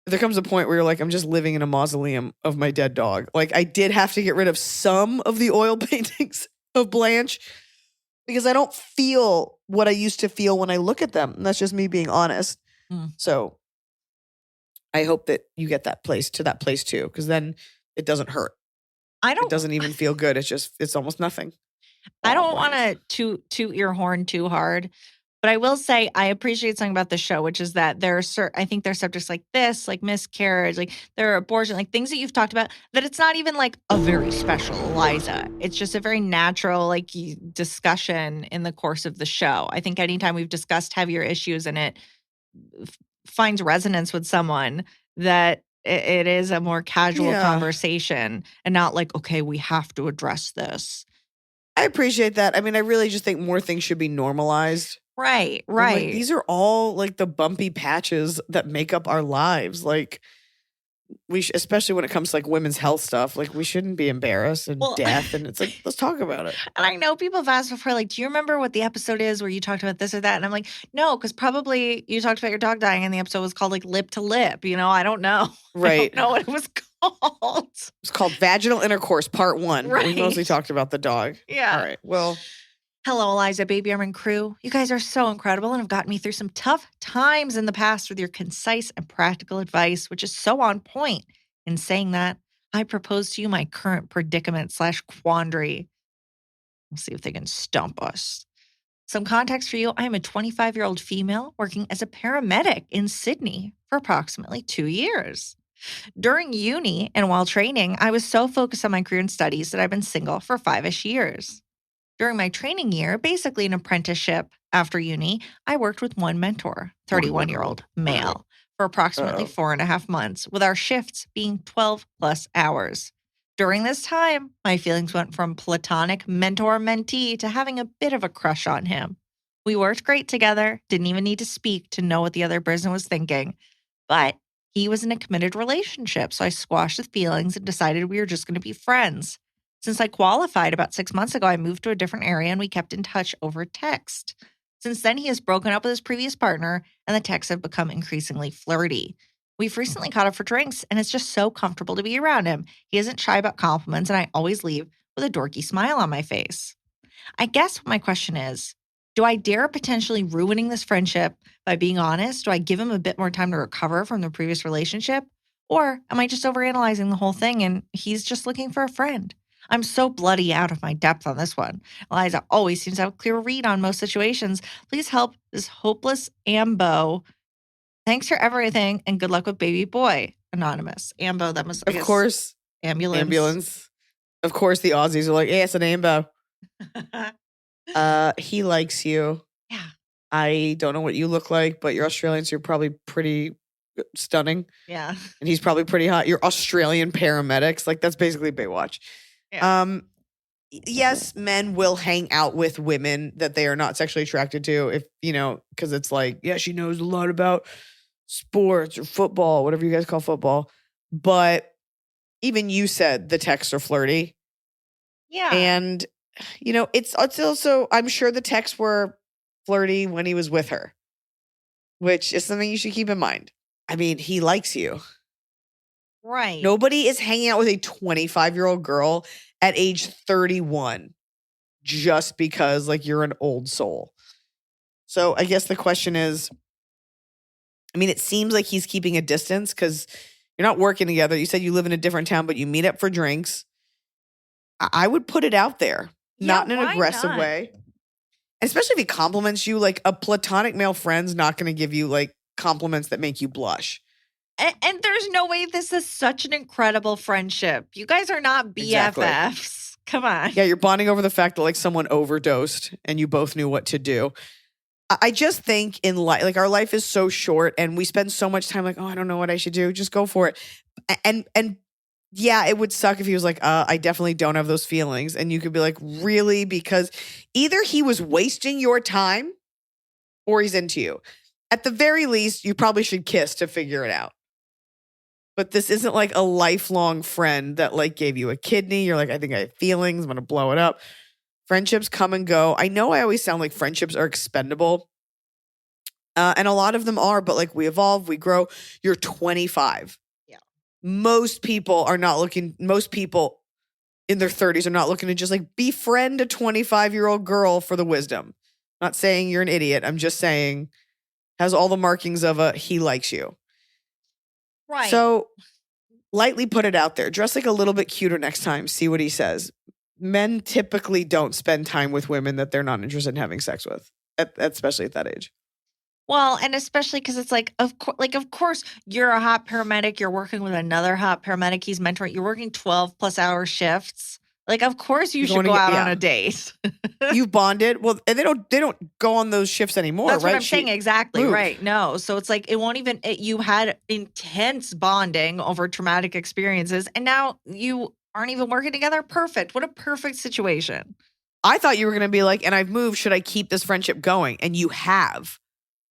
There comes a point where you're like, I'm just living in a mausoleum of my dead dog. Like I did have to get rid of some of the oil paintings of Blanche because I don't feel what I used to feel when I look at them. And that's just me being honest. So I hope that you get that place too, because then it doesn't hurt. It doesn't even feel good. It's almost nothing. I don't want to toot your horn too hard, but I will say I appreciate something about the show, which is that I think there are subjects like this, like miscarriage, like there are abortion, like things that you've talked about, that it's not even like a very special Iliza. It's just a very natural like discussion in the course of the show. I think anytime we've discussed heavier issues and it finds resonance with someone, that it is a more casual conversation and not like, okay, we have to address this. I appreciate that. I mean, I really just think more things should be normalized. Right. Like, these are all like the bumpy patches that make up our lives. Like especially when it comes to like women's health stuff, like we shouldn't be embarrassed and death. And it's like, let's talk about it. And I know people have asked before, like, do you remember what the episode is where you talked about this or that? And I'm like, no, because probably you talked about your dog dying and the episode was called like Lip to Lip. I don't know. Right. I don't know what it was called. It's called Vaginal Intercourse Part 1. Right. We mostly talked about the dog. Yeah. All right. Well, hello, Iliza, Baby Arm, and crew. You guys are so incredible and have gotten me through some tough times in the past with your concise and practical advice, which is so on point. In saying that, I propose to you my current predicament/quandary. We'll see if they can stump us. Some context for you. I am a 25-year-old female working as a paramedic in Sydney for approximately 2 years. During uni and while training, I was so focused on my career and studies that I've been single for 5-ish years. During my training year, basically an apprenticeship after uni, I worked with one mentor, 31-year-old male, for approximately 4.5 months, with our shifts being 12 plus hours. During this time, my feelings went from platonic mentor-mentee to having a bit of a crush on him. We worked great together, didn't even need to speak to know what the other person was thinking, but he was in a committed relationship, so I squashed the feelings and decided we were just going to be friends. Since I qualified about 6 months ago, I moved to a different area and we kept in touch over text. Since then, he has broken up with his previous partner and the texts have become increasingly flirty. We've recently caught up for drinks and it's just so comfortable to be around him. He isn't shy about compliments and I always leave with a dorky smile on my face. I guess my question is, Do I dare potentially ruining this friendship by being honest? Do I give him a bit more time to recover from the previous relationship? Or am I just overanalyzing the whole thing and he's just looking for a friend? I'm so bloody out of my depth on this one. Eliza always seems to have a clear read on most situations. Please help this hopeless ambo. Thanks for everything and good luck with baby boy. Anonymous. Ambo, that must, I Of guess, course, ambulance. Of course, the Aussies are like, yeah, it's an ambo. He likes you. Yeah. I don't know what you look like, but you're Australian, so you're probably pretty stunning. Yeah. And he's probably pretty hot. You're Australian paramedics. Like, that's basically Baywatch. Yeah. Yes, men will hang out with women that they are not sexually attracted to if, because it's like, yeah, she knows a lot about sports or football, whatever you guys call football. But even you said the texts are flirty. Yeah. And, it's also, I'm sure the texts were flirty when he was with her, which is something you should keep in mind. I mean, he likes you. Right. Nobody is hanging out with a 25-year-old girl at age 31 just because, like, you're an old soul. So I guess the question is, I mean, it seems like he's keeping a distance because you're not working together. You said you live in a different town, but you meet up for drinks. I would put it out there, not in an aggressive way. Especially if he compliments you, like a platonic male friend's not going to give you like compliments that make you blush. And there's no way this is such an incredible friendship. You guys are not BFFs. Exactly. Come on. Yeah, you're bonding over the fact that like someone overdosed and you both knew what to do. I just think in life, like our life is so short and we spend so much time like, oh, I don't know what I should do. Just go for it. And yeah, it would suck if he was like, I definitely don't have those feelings. And you could be like, really? Because either he was wasting your time or he's into you. At the very least, you probably should kiss to figure it out. But this isn't like a lifelong friend that like gave you a kidney. You're like, I think I have feelings. I'm going to blow it up. Friendships come and go. I know I always sound like friendships are expendable. And a lot of them are, but like we evolve, we grow. You're 25. Yeah. Most people in their 30s are not looking to just like befriend a 25-year-old girl for the wisdom. Not saying you're an idiot. I'm just saying has all the markings of a he likes you. Right. So lightly put it out there. Dress like a little bit cuter next time. See what he says. Men typically don't spend time with women that they're not interested in having sex with, especially at that age. Well, and especially because it's like, of course, you're a hot paramedic. You're working with another hot paramedic. He's mentoring. You're working 12+ hour shifts. Like, of course, you should go out on a date. You bonded. Well, and they don't go on those shifts anymore, That's right? what I'm saying. Exactly. moved. Right. No. So it's like, it won't even, you had intense bonding over traumatic experiences. And now you aren't even working together. Perfect. What a perfect situation. I thought you were going to be like, and I've moved. Should I keep this friendship going? And you have.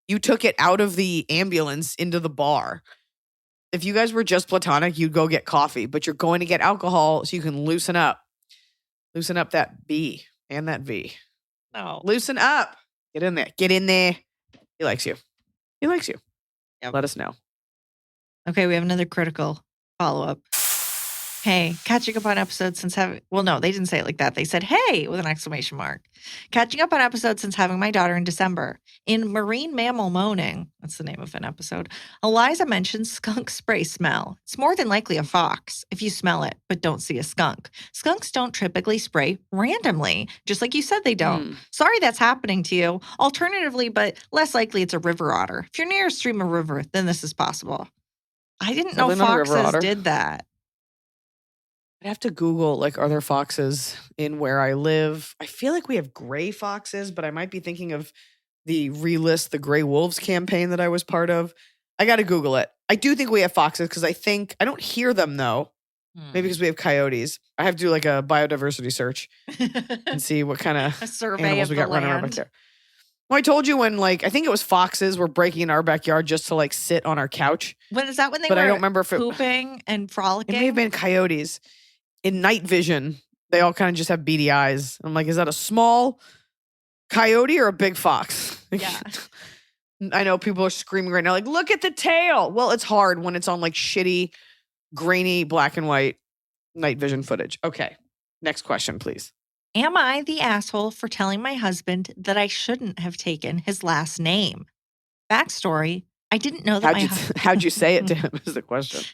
You took it out of the ambulance into the bar. If you guys were just platonic, you'd go get coffee, but you're going to get alcohol so you can loosen up. Loosen up that B and that V. No. Loosen up. Get in there. Get in there. He likes you. He likes you. Yep. Let us know. Okay, we have another critical follow-up. Hey, catching up on episodes since having, well, no, they didn't say it like that. They said, hey, with an exclamation mark. Catching up on episodes since having my daughter in December. In Marine Mammal Moaning, that's the name of an episode, Eliza mentions skunk spray smell. It's more than likely a fox if you smell it, but don't see a skunk. Skunks don't typically spray randomly, just like you said they don't. Sorry that's happening to you. Alternatively, but less likely it's a river otter. If you're near a stream or river, then this is possible. I didn't know Probably not a river foxes otter. did that. I'd have to Google, like, are there foxes in where I live? I feel like we have gray foxes, but I might be thinking of the relist the gray wolves campaign that I was part of. I got to Google it. I do think we have foxes because I don't hear them though. Maybe because we have coyotes. I have to do like a biodiversity search and see what kind of A survey animals of we the got running around back land. there. Well, I told you when, like, I think it was foxes were breaking in our backyard just to like sit on our couch. When is that when they But were I don't remember if it pooping and frolicking? may have been coyotes. In night vision, they all kind of just have beady eyes. I'm like, is that a small coyote or a big fox? Yeah. I know people are screaming right now, like, look at the tail. Well, it's hard when it's on like shitty, grainy, black and white night vision footage. Okay. Next question, please. Am I the asshole for telling my husband that I shouldn't have taken his last name? Backstory, I didn't know that How'd you say it to him is the question.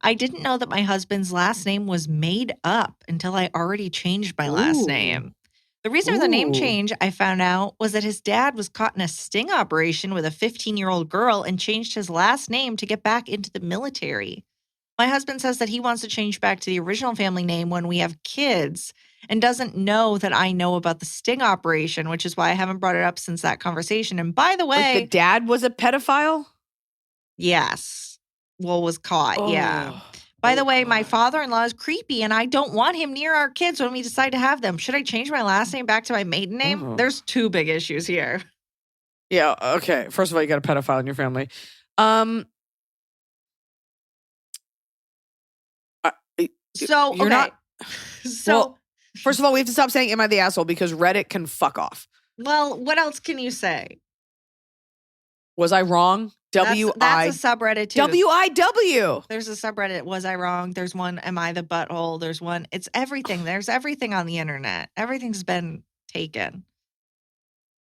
I didn't know that my husband's last name was made up until I already changed my last name. The reason for the name change, I found out, was that his dad was caught in a sting operation with a 15-year-old girl and changed his last name to get back into the military. My husband says that he wants to change back to the original family name when we have kids and doesn't know that I know about the sting operation, which is why I haven't brought it up since that conversation. And by the way, Like the dad was a pedophile? yes. Well, was caught. Yeah. By the way, my father-in-law is creepy and I don't want him near our kids when we decide to have them. Should I change my last name back to my maiden name? There's two big issues here. Yeah. Okay. First of all, you got a pedophile in your family. So, you're okay. not. So, Well, first of all, we have to stop saying "Am I the asshole?" because Reddit can fuck off. well, what else can you say? Was I wrong? That's a subreddit too. WIW. There's a subreddit. Was I wrong? There's one. Am I the butthole? There's one. It's everything. There's everything on the internet. Everything's been taken.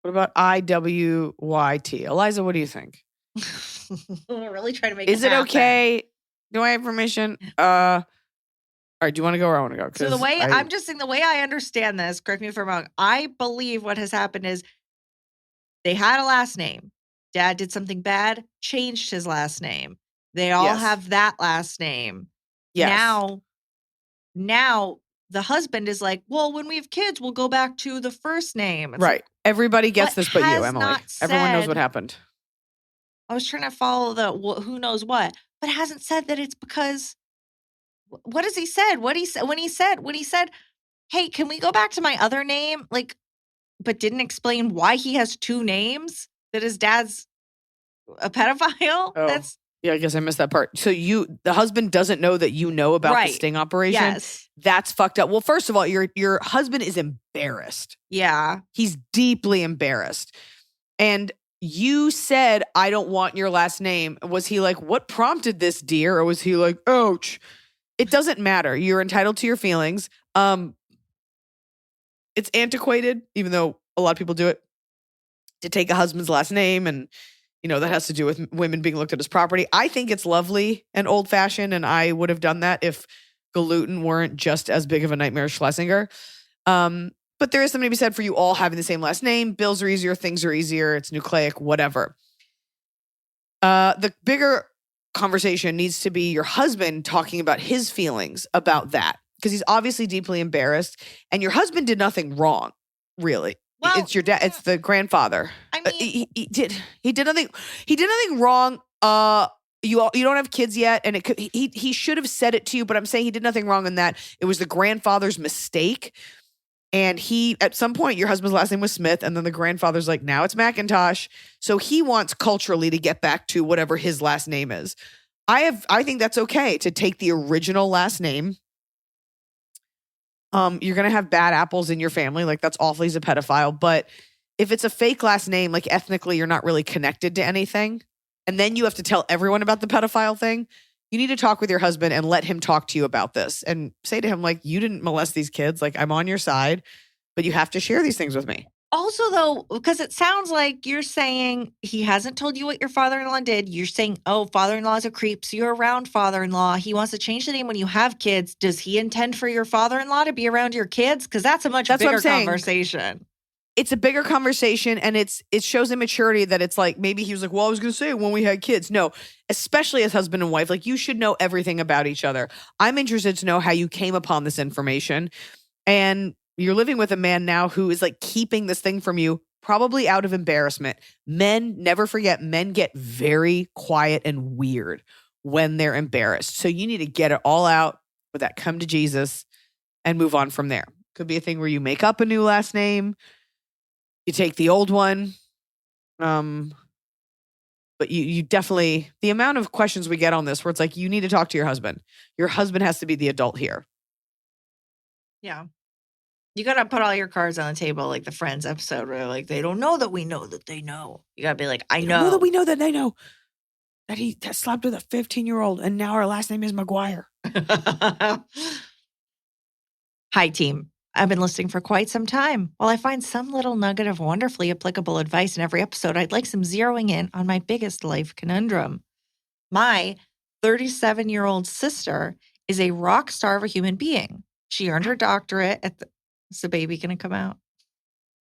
What about IWYT? Eliza, what do you think? We're really trying to make Is it happen. okay? Do I have permission? All right. Do you want to go or I want to go? So the way I'm just saying, the way I understand this, correct me if I'm wrong, I believe what has happened is they had a last name. Dad did something bad, changed his last name. They all have that last name. Yes. Now the husband is like, well, when we have kids, we'll go back to the first name. It's Right. like, Everybody gets this but you, has Emily. not Everyone knows said- what happened. I was trying to follow the who knows what, but it hasn't said that it's because. What has he said? What he said when he said, "Hey, can we go back to my other name?" Like, but didn't explain why he has two names. That his dad's a pedophile. Oh. Yeah, I guess I missed that part. So the husband doesn't know that you know about the sting operation. Yes. That's fucked up. Well, first of all, your husband is embarrassed. Yeah. He's deeply embarrassed. And you said, I don't want your last name. Was he like, what prompted this, dear? Or was he like, ouch? It doesn't matter. You're entitled to your feelings. It's antiquated, even though a lot of people do it, to take a husband's last name. And, that has to do with women being looked at as property. I think it's lovely and old fashioned. And I would have done that if gluten weren't just as big of a nightmare as Schlesinger. But there is something to be said for you all having the same last name. Bills are easier. Things are easier. It's nucleic, whatever. The bigger conversation needs to be your husband talking about his feelings about that, because he's obviously deeply embarrassed and your husband did nothing wrong, really. Well, it's your dad. It's the grandfather. I mean, he did nothing wrong. You don't have kids yet, and he should have said it to you, but I'm saying he did nothing wrong in that it was the grandfather's mistake. And at some point, your husband's last name was Smith, and then the grandfather's like, now it's McIntosh. So he wants culturally to get back to whatever his last name is. I think that's okay to take the original last name. You're going to have bad apples in your family. Like, that's awful. He's a pedophile. But if it's a fake last name, like ethnically, you're not really connected to anything. And then you have to tell everyone about the pedophile thing. You need to talk with your husband and let him talk to you about this and say to him, like, you didn't molest these kids. Like, I'm on your side, but you have to share these things with me. Also, though, because it sounds like you're saying he hasn't told you what your father-in-law did. You're saying, oh, father-in-law is a creep, so you're around father-in-law. He wants to change the name when you have kids. Does he intend for your father-in-law to be around your kids? Because that's a much bigger conversation. It's a bigger conversation, and it shows immaturity that it's like, maybe he was like, well, I was going to say it when we had kids. No, especially as husband and wife, like, you should know everything about each other. I'm interested to know how you came upon this information. And you're living with a man now who is like keeping this thing from you, probably out of embarrassment. Men, never forget, men get very quiet and weird when they're embarrassed. So you need to get it all out with that come to Jesus and move on from there. Could be a thing where you make up a new last name. You take the old one. But you definitely, the amount of questions we get on this where it's like, you need to talk to your husband. Your husband has to be the adult here. Yeah. You got to put all your cards on the table, like the Friends episode where like, they don't know that we know that they know. You got to be like, I know. Know that we know that they know that he slept with a 15-year-old and now our last name is McGuire. Hi, team. I've been listening for quite some time. While I find some little nugget of wonderfully applicable advice in every episode, I'd like some zeroing in on my biggest life conundrum. My 37-year-old sister is a rock star of a human being. She earned her doctorate at the... Is the baby going to come out?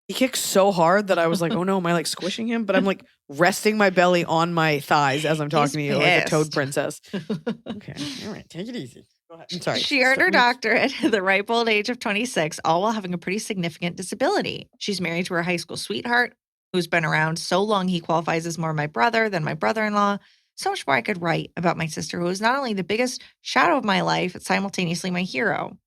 He kicked so hard that I was like, oh no, am I like squishing him? But I'm like resting my belly on my thighs as I'm talking to you like a toad princess. Okay. All right. Take it easy. Go ahead. I'm sorry. She earned her doctorate at the ripe old age of 26, all while having a pretty significant disability. She's married to her high school sweetheart, who's been around so long he qualifies as more my brother than my brother-in-law. So much more I could write about my sister, who is not only the biggest shadow of my life, but simultaneously my hero.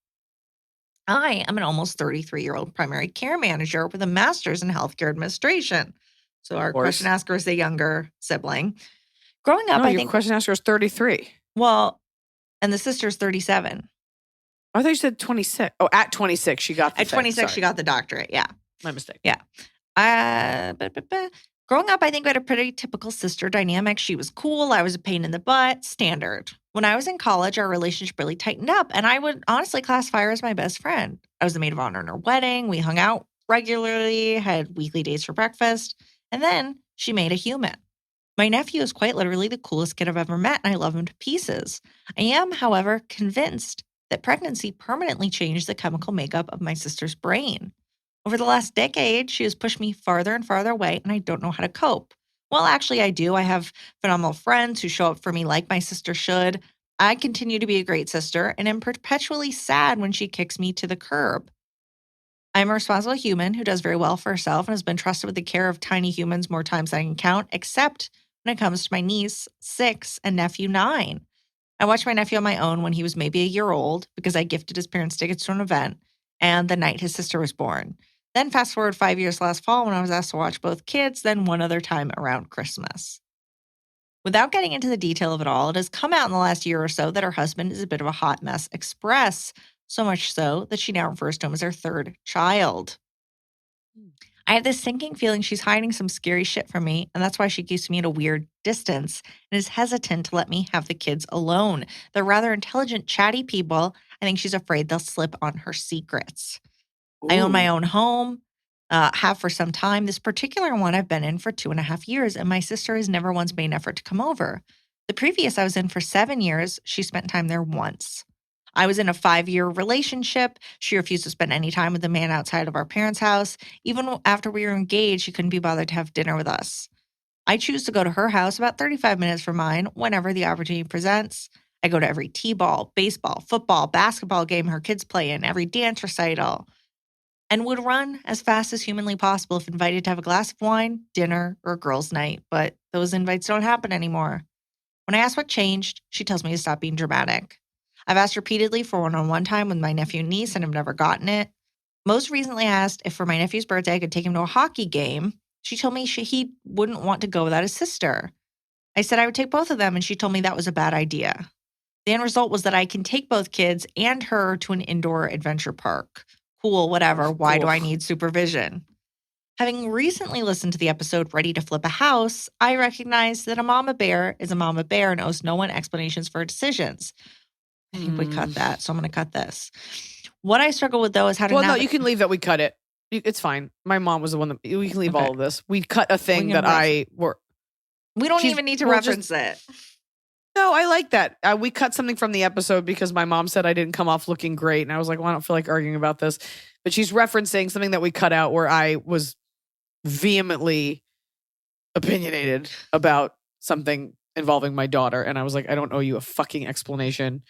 I am an almost 33-year-old primary care manager with a master's in healthcare administration. So our question asker is the younger sibling. Growing up, no, I your think question asker is 33. Well, and the sister's 37. I thought you said 26. Oh, at 26, she got the At 26, she got the doctorate. Yeah. My mistake. Yeah. Growing up, I think we had a pretty typical sister dynamic. She was cool. I was a pain in the butt. Standard. When I was in college, our relationship really tightened up, and I would honestly classify her as my best friend. I was the maid of honor in her wedding. We hung out regularly, had weekly dates for breakfast, and then she made a human. My nephew is quite literally the coolest kid I've ever met, and I love him to pieces. I am, however, convinced that pregnancy permanently changed the chemical makeup of my sister's brain. Over the last decade, she has pushed me farther and farther away, and I don't know how to cope. Well, actually, I do. I have phenomenal friends who show up for me like my sister should. I continue to be a great sister and am perpetually sad when she kicks me to the curb. I'm a responsible human who does very well for herself and has been trusted with the care of tiny humans more times than I can count, except when it comes to my niece, 6, and nephew, 9. I watched my nephew on my own when he was maybe a year old because I gifted his parents tickets to an event, and the night his sister was born. Then fast forward 5 years last fall when I was asked to watch both kids, then one other time around Christmas. Without getting into the detail of it all, it has come out in the last year or so that her husband is a bit of a hot mess express, so much so that she now refers to him as her third child. I have this sinking feeling she's hiding some scary shit from me, and that's why she keeps me at a weird distance and is hesitant to let me have the kids alone. They're rather intelligent, chatty people. I think she's afraid they'll slip on her secrets. Ooh. I own my own home, have for some time. This particular one I've been in for 2.5 years, and my sister has never once made an effort to come over. The previous I was in for 7 years, she spent time there once. I was in a 5-year relationship. She refused to spend any time with the man outside of our parents' house. Even after we were engaged, she couldn't be bothered to have dinner with us. I choose to go to her house about 35 minutes from mine whenever the opportunity presents. I go to every t-ball, baseball, football, basketball game her kids play in, every dance recital, and would run as fast as humanly possible if invited to have a glass of wine, dinner, or a girls' night. But those invites don't happen anymore. When I ask what changed, she tells me to stop being dramatic. I've asked repeatedly for one-on-one time with my nephew and niece, and I've never gotten it. Most recently I asked if for my nephew's birthday I could take him to a hockey game. She told me he wouldn't want to go without his sister. I said I would take both of them, and she told me that was a bad idea. The end result was that I can take both kids and her to an indoor adventure park. Cool, whatever. Why do I need supervision? Having recently listened to the episode Ready to Flip a House, I recognize that a mama bear is a mama bear and owes no one explanations for her decisions. I think we cut that, so I'm going to cut this. What I struggle with, though, is how to no, you can leave that. We cut it. It's fine. My mom was the one that... We can leave all of this. We cut a thing that We don't even need to reference it. No, I like that. We cut something from the episode because my mom said I didn't come off looking great. And I was like, well, I don't feel like arguing about this. But she's referencing something that we cut out where I was vehemently opinionated about something involving my daughter. And I was like, I don't owe you a fucking explanation.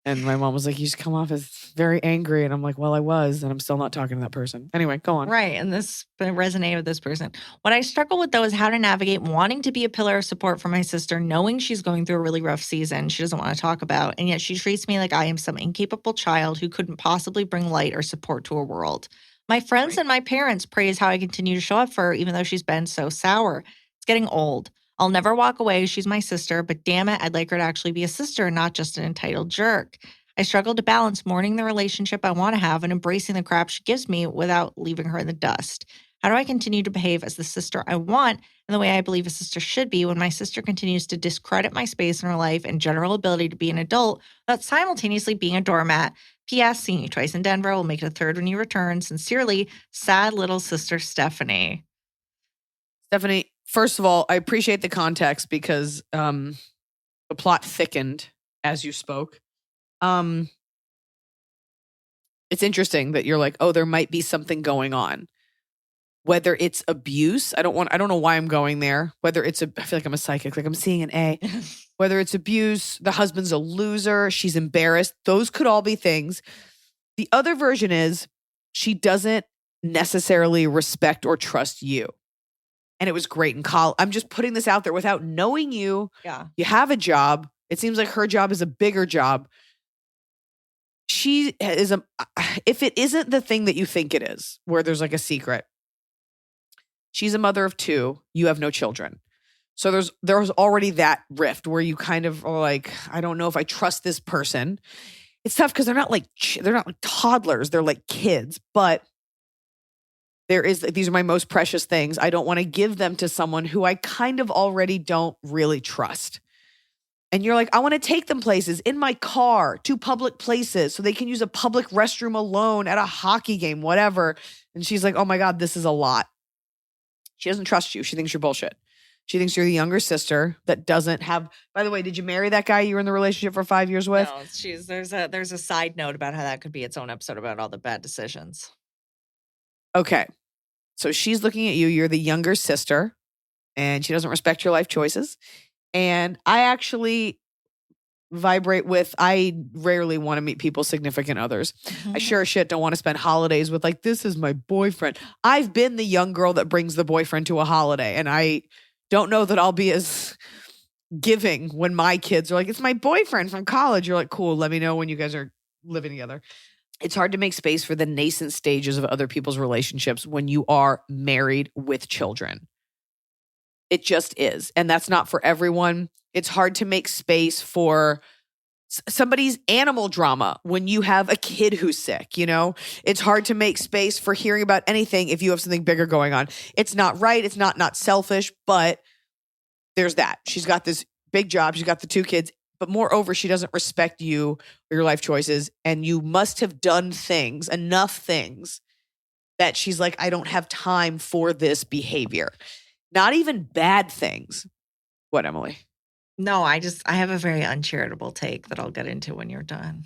And my mom was like, you just come off as very angry. And I'm like, well, I was, and I'm still not talking to that person. Anyway, go on. Right. And this resonated with this person. What I struggle with, though, is how to navigate wanting to be a pillar of support for my sister, knowing she's going through a really rough season she doesn't want to talk about. And yet she treats me like I am some incapable child who couldn't possibly bring light or support to her world. My friends and my parents praise how I continue to show up for her, even though she's been so sour. It's getting old. I'll never walk away. She's my sister, but damn it, I'd like her to actually be a sister and not just an entitled jerk. I struggle to balance mourning the relationship I want to have and embracing the crap she gives me without leaving her in the dust. How do I continue to behave as the sister I want and the way I believe a sister should be when my sister continues to discredit my space in her life and general ability to be an adult without simultaneously being a doormat, P.S. Seeing you twice in Denver. We'll make it a third when you return. Sincerely, sad little sister Stephanie. Stephanie, first of all, I appreciate the context because the plot thickened as you spoke. It's interesting that you're like, oh, there might be something going on. Whether it's abuse, I don't know why I'm going there. Whether it's I feel like I'm a psychic, like I'm seeing an A. Whether it's abuse, the husband's a loser, she's embarrassed. Those could all be things. The other version is she doesn't necessarily respect or trust you. And it was great in college. I'm just putting this out there without knowing you. Yeah. You have a job. It seems like her job is a bigger job. She is if it isn't the thing that you think it is, where there's like a secret, she's a mother of 2. You have no children. So there's already that rift where you kind of are like, I don't know if I trust this person. It's tough because they're not like toddlers. They're like kids, but these are my most precious things. I don't want to give them to someone who I kind of already don't really trust. And you're like, I want to take them places in my car to public places so they can use a public restroom alone at a hockey game, whatever. And she's like, oh my God, this is a lot. She doesn't trust you. She thinks you're bullshit. She thinks you're the younger sister that doesn't have, by the way, did you marry that guy you were in the relationship for 5 years with? No, there's a side note about how that could be its own episode about all the bad decisions. Okay. So she's looking at you. You're the younger sister and she doesn't respect your life choices. And I actually vibrate with, I rarely want to meet people's significant others. I sure as shit don't want to spend holidays with like, this is my boyfriend. I've been the young girl that brings the boyfriend to a holiday. And I don't know that I'll be as giving when my kids are like, it's my boyfriend from college. You're like, cool, let me know when you guys are living together. It's hard to make space for the nascent stages of other people's relationships when you are married with children. It just is. And that's not for everyone. It's hard to make space for somebody's animal drama when you have a kid who's sick, you know? It's hard to make space for hearing about anything if you have something bigger going on. It's not right. It's not selfish, but there's that. She's got this big job. She's got the 2 kids, but moreover, she doesn't respect you or your life choices. And you must have done enough things that she's like, I don't have time for this behavior. Not even bad things. What, Emily? No, I have a very uncharitable take that I'll get into when you're done.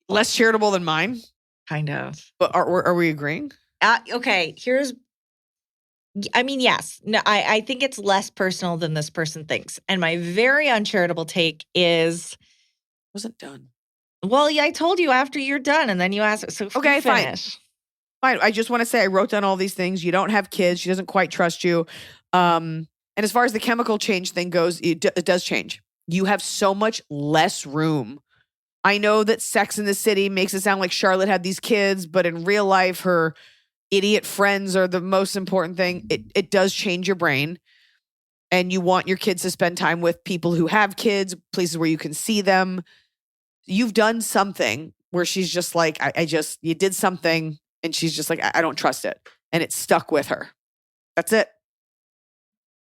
Less charitable than mine? Kind of. But are we agreeing? Okay, yes. No, I think it's less personal than this person thinks. And my very uncharitable take is... Wasn't done. Well, yeah, I told you after you're done, and then you asked... So okay, finish. Fine. I just want to say I wrote down all these things. You don't have kids. She doesn't quite trust you. And as far as the chemical change thing goes, it does change. You have so much less room. I know that Sex in the City makes it sound like Charlotte had these kids, but in real life, her idiot friends are the most important thing. It does change your brain. And you want your kids to spend time with people who have kids, places where you can see them. You've done something where she's just like, you did something. And she's just like, I don't trust it. And it stuck with her. That's it.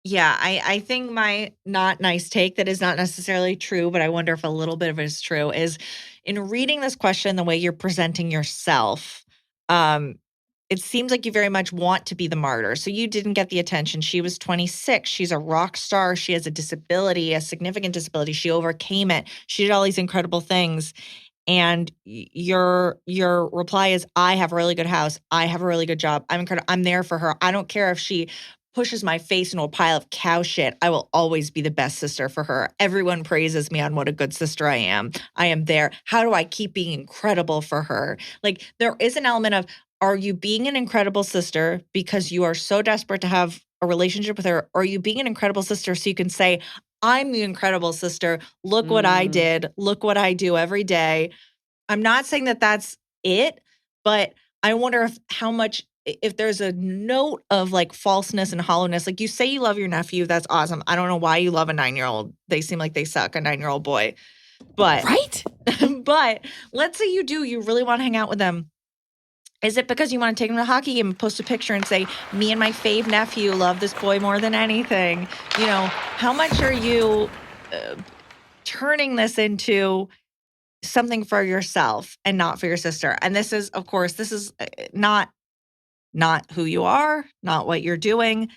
Yeah, I think my not nice take that is not necessarily true, but I wonder if a little bit of it is true, is in reading this question, the way you're presenting yourself, it seems like you very much want to be the martyr. So you didn't get the attention. She was 26. She's a rock star. She has a disability, a significant disability. She overcame it. She did all these incredible things. And your reply is, I have a really good house. I have a really good job. I'm incredible. I'm there for her. I don't care if she pushes my face into a pile of cow shit. I will always be the best sister for her. Everyone praises me on what a good sister I am. I am there. How do I keep being incredible for her? Like, there is an element of, are you being an incredible sister because you are so desperate to have a relationship with her? Or are you being an incredible sister so you can say, I'm the incredible sister. Look what I did. Look what I do every day. I'm not saying that that's it, but I wonder if there's a note of like falseness and hollowness. Like, you say you love your nephew. That's awesome. I don't know why you love a 9-year-old. They seem like they suck, a 9-year-old boy. But right. But let's say you really want to hang out with them. Is it because you want to take him to a hockey game and post a picture and say, me and my fave nephew love this boy more than anything? You know, how much are you turning this into, something for yourself and not for your sister. And this is, of course, this is not who you are, not what you're doing,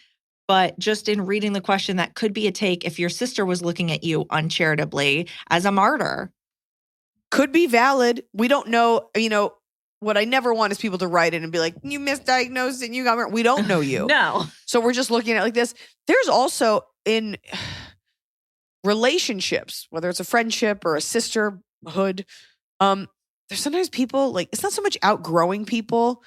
but just in reading the question, that could be a take if your sister was looking at you uncharitably as a martyr. Could be valid. We don't know, what I never want is people to write in and be like, you misdiagnosed and you got murdered. We don't know you. No. So we're just looking at it like this. There's also in relationships, whether it's a friendship or a sisterhood, there's sometimes people like, it's not so much outgrowing people,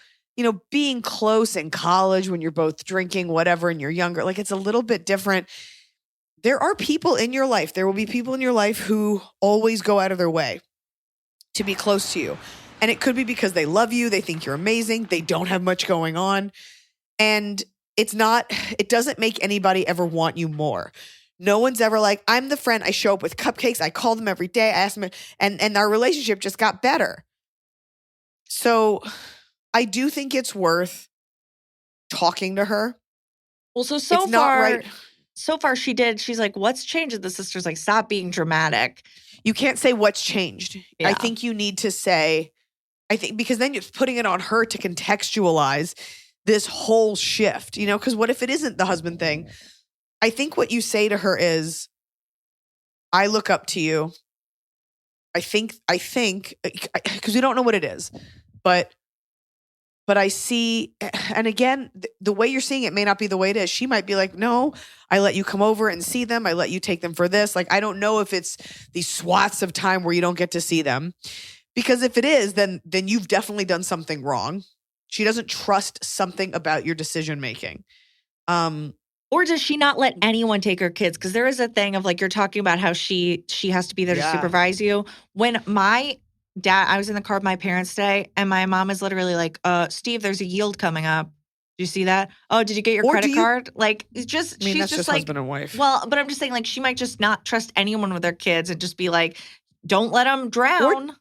being close in college when you're both drinking, whatever, and you're younger. Like it's a little bit different. There are people in your life. There will be people in your life who always go out of their way to be close to you. And it could be because they love you. They think you're amazing. They don't have much going on. And it doesn't make anybody ever want you more. No one's ever like, I'm the friend. I show up with cupcakes. I call them every day. I ask them, and our relationship just got better. So I do think it's worth talking to her. Well, so far she did. She's like, what's changed? And the sister's like, stop being dramatic. You can't say what's changed. Yeah. I think you need to say, because then you're putting it on her to contextualize this whole shift, because what if it isn't the husband thing? I think what you say to her is, I look up to you. I think, because we don't know what it is, but I see, and again, the way you're seeing it may not be the way it is. She might be like, no, I let you come over and see them. I let you take them for this. Like, I don't know if it's these swaths of time where you don't get to see them. Because if it is, then you've definitely done something wrong. She doesn't trust something about your decision making. Or does she not let anyone take her kids? Because there is a thing of like, you're talking about how she has to be there to supervise you. When my dad, I was in the car with my parents today, and my mom is literally like, Steve, there's a yield coming up. Do you see that? Oh, did you get your credit card? Like, it's just, she's that's just like husband and wife. Well, but I'm just saying, like, she might just not trust anyone with their kids and just be like, don't let them drown. Or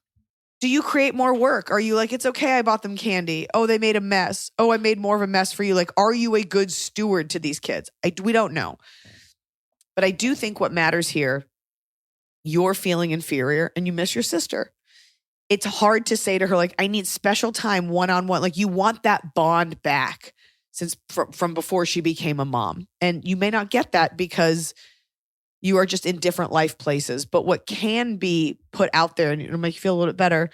do you create more work? Are you like, it's okay, I bought them candy. Oh, they made a mess. Oh, I made more of a mess for you. Like, are you a good steward to these kids? We don't know. But I do think what matters here, you're feeling inferior and you miss your sister. It's hard to say to her, like, I need special time one-on-one. Like, you want that bond back since from before she became a mom. And you may not get that because you are just in different life places. But what can be put out there, and it'll make you feel a little bit better,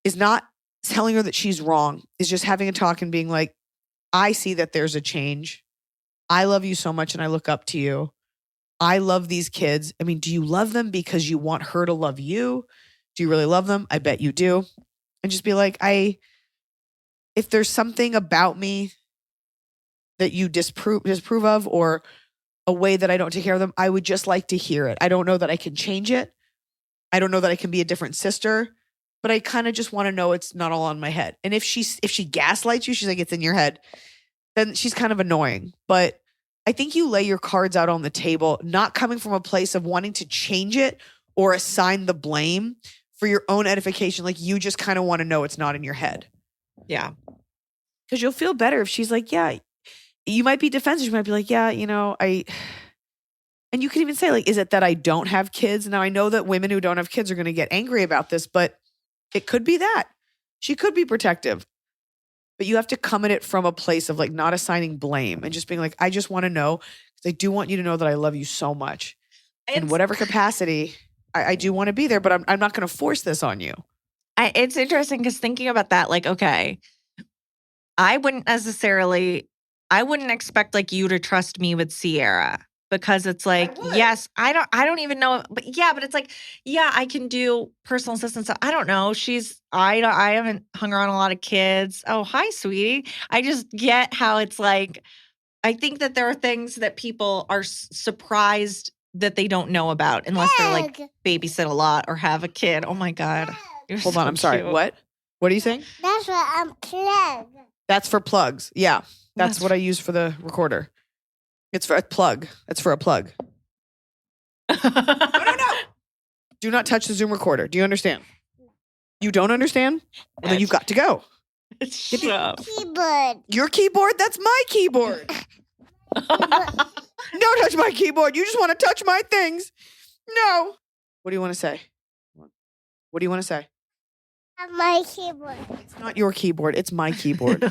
is not telling her that she's wrong. Is just having a talk and being like, I see that there's a change. I love you so much and I look up to you. I love these kids. I mean, do you love them because you want her to love you? Do you really love them? I bet you do. And just be like, if there's something about me that you disprove of, or a way that I don't take care of them, I would just like to hear it. I don't know that I can change it. I don't know that I can be a different sister, but I kind of just want to know it's not all on my head. And if she gaslights you, she's like, it's in your head, then she's kind of annoying. But I think you lay your cards out on the table, not coming from a place of wanting to change it or assign the blame for your own edification. Like, you just kind of want to know it's not in your head. Yeah. Because you'll feel better if she's like, yeah, you might be defensive. You might be like, yeah, and you can even say, like, is it that I don't have kids? Now, I know that women who don't have kids are going to get angry about this, but it could be that. She could be protective. But you have to come at it from a place of like not assigning blame and just being like, I just want to know, because I do want you to know that I love you so much. In whatever capacity, I do want to be there, but I'm not going to force this on you. It's interesting because thinking about that, like, okay, I wouldn't expect like you to trust me with Sierra, because it's like, yes, I don't even know, but it's like, yeah, I can do personal assistance. I don't know. I haven't hung around a lot of kids. Oh, hi, sweetie. I just get how it's like, I think that there are things that people are surprised that they don't know about unless they're like babysit a lot or have a kid. Oh my God. Hold on. I'm sorry. What are you saying? That's what I'm plugged. That's for plugs. Yeah. That's what I use for the recorder. It's for a plug. That's for a plug. No. Do not touch the Zoom recorder. Do you understand? You don't understand? Well, then you've got to go. Shut up. Keyboard. Your keyboard? That's my keyboard. Don't touch my keyboard. You just want to touch my things. No. What do you want to say? What do you want to say? My keyboard. It's not your keyboard. It's my keyboard.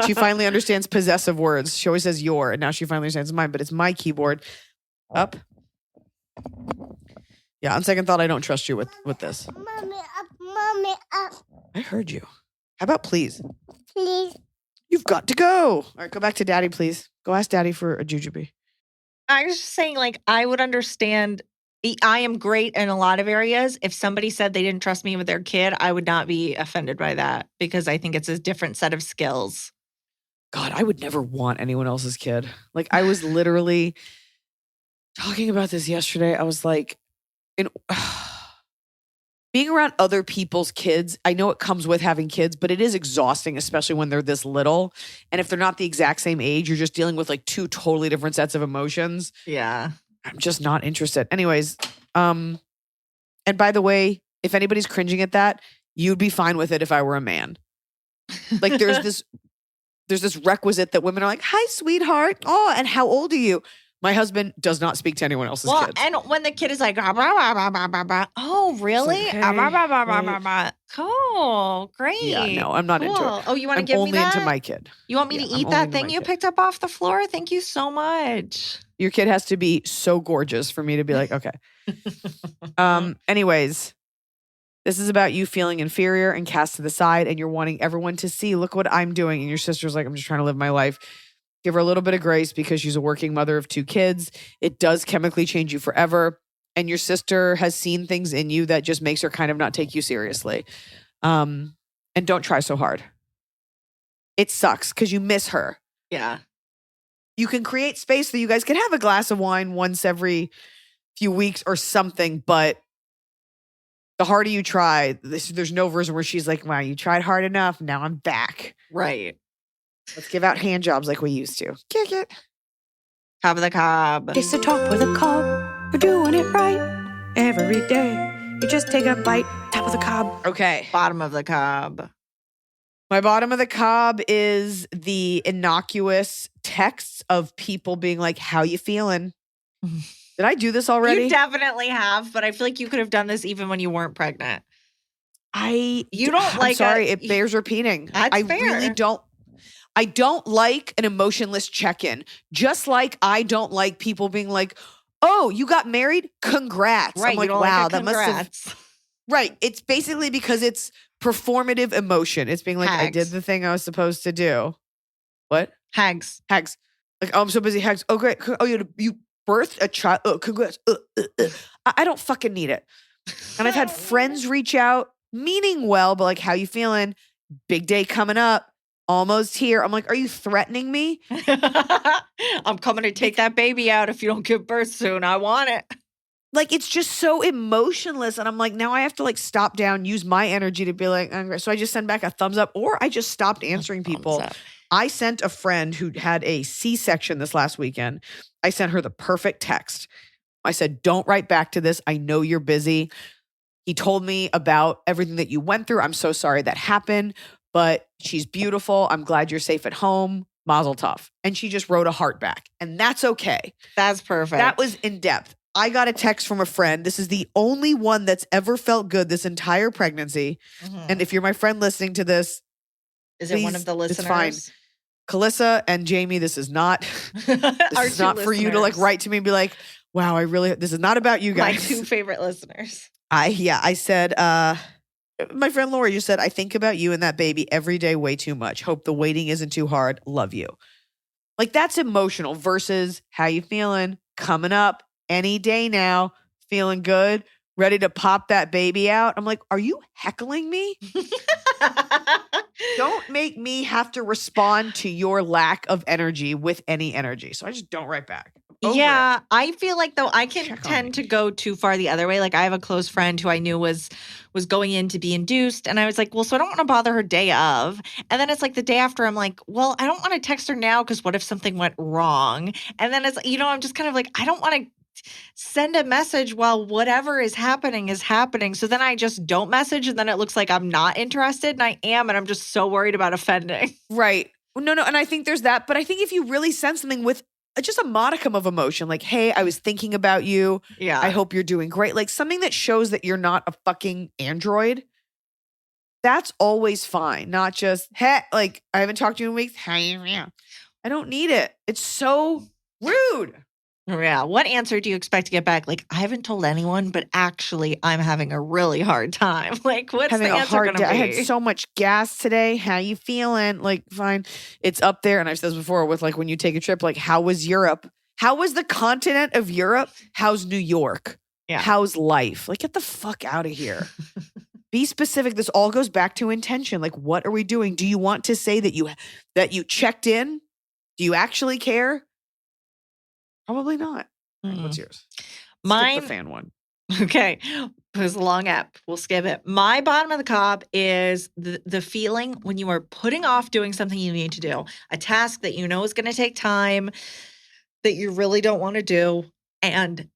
She finally understands possessive words. She always says your, and now she finally understands mine, but it's my keyboard. Up. Yeah, on second thought, I don't trust you with this. Mommy up, mommy up. I heard you. How about please? Please. You've got to go. All right, go back to daddy, please. Go ask daddy for a jujube. I was just saying, like, I would understand. I am great in a lot of areas. If somebody said they didn't trust me with their kid, I would not be offended by that because I think it's a different set of skills. God, I would never want anyone else's kid. Like, I was literally talking about this yesterday. I was like, being around other people's kids, I know it comes with having kids, but it is exhausting, especially when they're this little. And if they're not the exact same age, you're just dealing with like two totally different sets of emotions. Yeah. I'm just not interested. Anyways, and by the way, if anybody's cringing at that, you'd be fine with it if I were a man. Like there's this requisite that women are like, "Hi, sweetheart. Oh, and how old are you?" My husband does not speak to anyone else's kids. And when the kid is like, oh, really? It's like, Cool. Great. Yeah, no, I'm not into it. Oh, you want to I'm give me only that? into my kid. You want me to Yeah, I'm eat only that into thing my you kid. picked up off the floor? Thank you so much. Your kid has to be so gorgeous for me to be like, okay. Anyways, this is about you feeling inferior and cast to the side, and you're wanting everyone to see, look what I'm doing. And your sister's like, I'm just trying to live my life. Give her a little bit of grace because she's a working mother of 2 kids. It does chemically change you forever. And your sister has seen things in you that just makes her kind of not take you seriously. And don't try so hard. It sucks because you miss her. Yeah. You can create space so you guys can have a glass of wine once every few weeks or something, but the harder you try, there's no version where she's like, wow, you tried hard enough. Now I'm back. Right. Let's give out hand jobs like we used to. Kick it. Cob of the cob. It's the top of the cob. We're doing it right every day. You just take a bite, top of the cob. Okay. Bottom of the cob. My bottom of the cob is the innocuous texts of people being like, how you feeling? Did I do this already? You definitely have, but I feel like you could have done this even when you weren't pregnant. I'm like sorry, it bears repeating. That's I fair. really don't. I don't like an emotionless check-in. Just like I don't like people being like, oh, you got married? Congrats. Right. I'm like, you don't wow, like that must have. congrats. Right. It's basically because it's performative emotion. It's being like, I did Hags. the thing I was supposed to do. What? Hags. Hags. Like, oh, I'm so busy. Hags. Oh, great. Oh, you birthed a child. Oh, congrats. I don't fucking need it. And I've had friends reach out, meaning well, but like, how you feeling? Big day coming up. Almost here. I'm like, are you threatening me? I'm coming to take that baby out if you don't give birth soon. I want it. Like, it's just so emotionless. And I'm like, now I have to like stop down, use my energy to be like, okay. So I just send back a thumbs up, or I just stopped answering people. I sent a friend who had a C-section this last weekend. I sent her the perfect text. I said, don't write back to this. I know you're busy. He told me about everything that you went through. I'm so sorry that happened, but she's beautiful. I'm glad you're safe at home. Mazel tov. And she just wrote a heart back. And that's okay. That's perfect. That was in depth. I got a text from a friend. This is the only one that's ever felt good this entire pregnancy. Mhm. And if you're my friend listening to this, Is it one please, of the listeners? it's fine. Kalissa and Jamie, this is not Our not for you to like listeners. write to me and be like, wow, this is not about you My guys. 2 favorite listeners. I said, my friend Laura just said, I think about you and that baby every day way too much. Hope the waiting isn't too hard. Love you. Like, that's emotional versus how you feeling? Coming up any day now, feeling good, ready to pop that baby out. I'm like, are you heckling me? Don't make me have to respond to your lack of energy with any energy. So I just don't write back. Over Yeah, it. I feel like though I can Check on tend me. to go too far the other way. Like I have a close friend who I knew was going in to be induced, and I was like, well, so I don't want to bother her day of. And then it's like the day after, I'm like, well, I don't want to text her now because what if something went wrong? And then it's I'm just kind of like, I don't want to send a message while whatever is happening is happening. So then I just don't message, and then it looks like I'm not interested, and I am, and I'm just so worried about offending. Right. No. And I think there's that. But I think if you really send something with just a modicum of emotion. Like, hey, I was thinking about you. Yeah. I hope you're doing great. Like something that shows that you're not a fucking android. That's always fine. Not just, hey, like, I haven't talked to you in weeks. How you feel? I don't need it. It's so rude. Yeah. What answer do you expect to get back? Like, I haven't told anyone, but actually, I'm having a really hard time. Like, what's Having the a answer hard going day. to I be? had so much gas today. How you feeling? Like, fine. It's up there. And I've said this before with like when you take a trip, like, how was Europe? How was the continent of Europe? How's New York? Yeah. How's life? Like, get the fuck out of here. Be specific. This all goes back to intention. Like, what are we doing? Do you want to say that you checked in? Do you actually care? Probably not. What's yours? Mine. Skip the fan one. Okay. It was a long app. We'll skip it. My bottom of the cob is the feeling when you are putting off doing something you need to do, a task that you know is going to take time, that you really don't want to do, and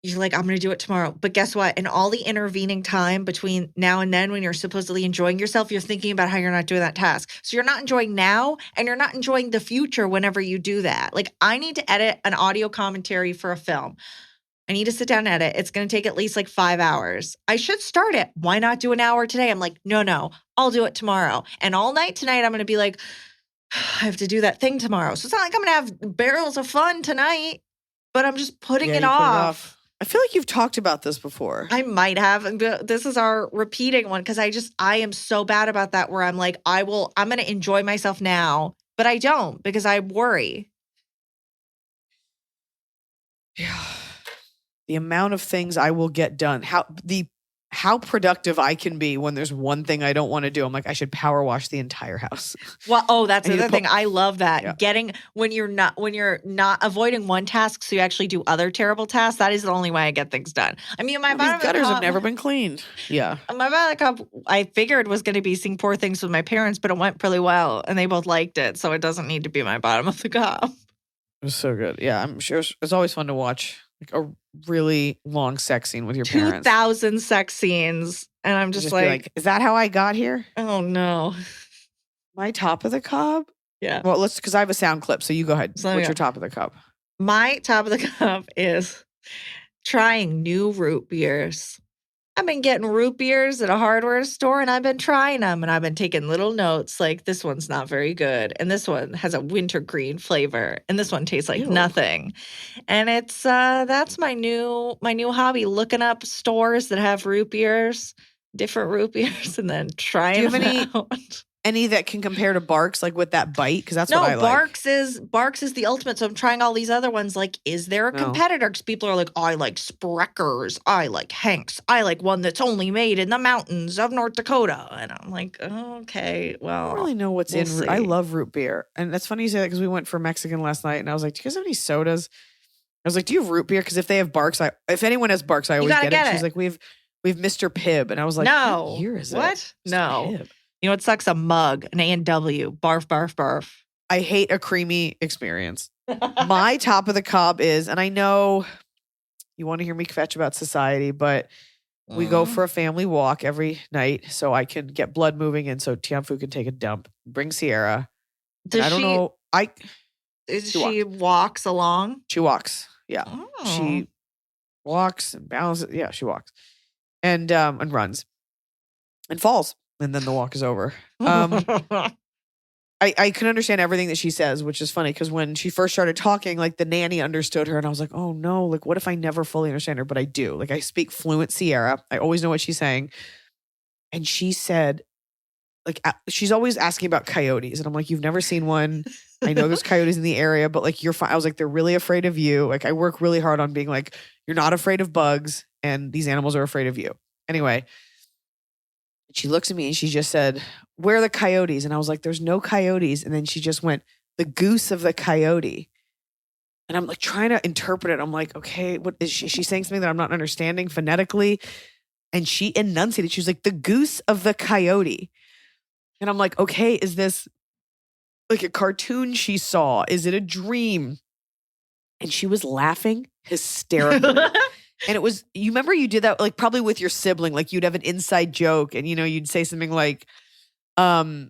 you're like, I'm going to do it tomorrow. But guess what? In all the intervening time between now and then when you're supposedly enjoying yourself, you're thinking about how you're not doing that task. So you're not enjoying now and you're not enjoying the future whenever you do that. Like I need to edit an audio commentary for a film. I need to sit down and edit. It's going to take at least like 5 hours. I should start it. Why not do an hour today? I'm like, no, I'll do it tomorrow. And all night tonight, I'm going to be like, I have to do that thing tomorrow. So it's not like I'm going to have barrels of fun tonight, but I'm just putting it you put off. I feel like you've talked about this before. I might have. And this is our repeating one because I am so bad about that where I'm like, I'm going to enjoy myself now, but I don't because I worry. Yeah. The amount of things I will get done, how productive I can be when there's one thing I don't want to do. I'm like, I should power wash the entire house. Well, that's I need the to other thing. I love that. Yeah. When you're not avoiding one task, so you actually do other terrible tasks. That is the only way I get things done. I mean, my bottom These gutters of the have never been cleaned. Yeah. My bottom of the cup, I figured was going to be seeing Poor Things with my parents, but it went really well, and they both liked it, so it doesn't need to be my bottom of the cup. It was so good. Yeah, I'm sure it's always fun to watch like a really long sex scene with your parents. 2,000 sex scenes, and I'm just Be like, is that how I got here? oh no. My top of the cob? Yeah. Well, because I have a sound clip, so you go ahead. So, What's your top of the cup? My top of the cup is trying new root beers. I've been getting root beers at a hardware store and I've been trying them and I've been taking little notes like this one's not very good and this one has a wintergreen flavor and this one tastes like nothing. And it's that's my new hobby, looking up stores that have root beers, different root beers, and then trying them out. Any that can compare to Barks, like with that bite? Because that's what I like. Barks is the ultimate. So I'm trying all these other ones. Like, is there a competitor? Because people are like, I like Sprecher's. I like Hank's. I like one that's only made in the mountains of North Dakota. And I'm like, okay, well. I don't really know what's in root. I love root beer. And that's funny you say that because we went for Mexican last night and I was like, do you guys have any sodas? I was like, do you have root beer? Because if they have Barks, if anyone has Barks, I always get it. She's like, we have Mr. Pibb. And I was like, no. What year is it? What? No. Pibb. You know, it sucks a mug, an A&W, barf, barf, barf. I hate a creamy experience. My top of the cob is, and I know you want to hear me fetch about society, but we go for a family walk every night so I can get blood moving and so Tianfu can take a dump. Bring Sierra. I don't know. She walks along? She walks. Yeah. Oh. She walks and balances. Yeah, she walks. And runs. And falls. And then the walk is over. I can understand everything that she says, which is funny because when she first started talking, like the nanny understood her and I was like, oh no, like what if I never fully understand her? But I do. Like I speak fluent Sierra. I always know what she's saying. And she said, like, she's always asking about coyotes. And I'm like, you've never seen one. I know there's coyotes in the area, but like you're fine. I was like, they're really afraid of you. Like I work really hard on being like, you're not afraid of bugs and these animals are afraid of you. Anyway. She looks at me and she just said, where are the coyotes? And I was like, there's no coyotes. And then she just went, the goose of the coyote. And I'm like trying to interpret it. I'm like, okay, what is she? She's saying something that I'm not understanding phonetically. And she enunciated. She was like, the goose of the coyote. And I'm like, okay, is this like a cartoon she saw? Is it a dream? And she was laughing hysterically. And it was, you remember you did that like probably with your sibling, like you'd have an inside joke and you'd say something like a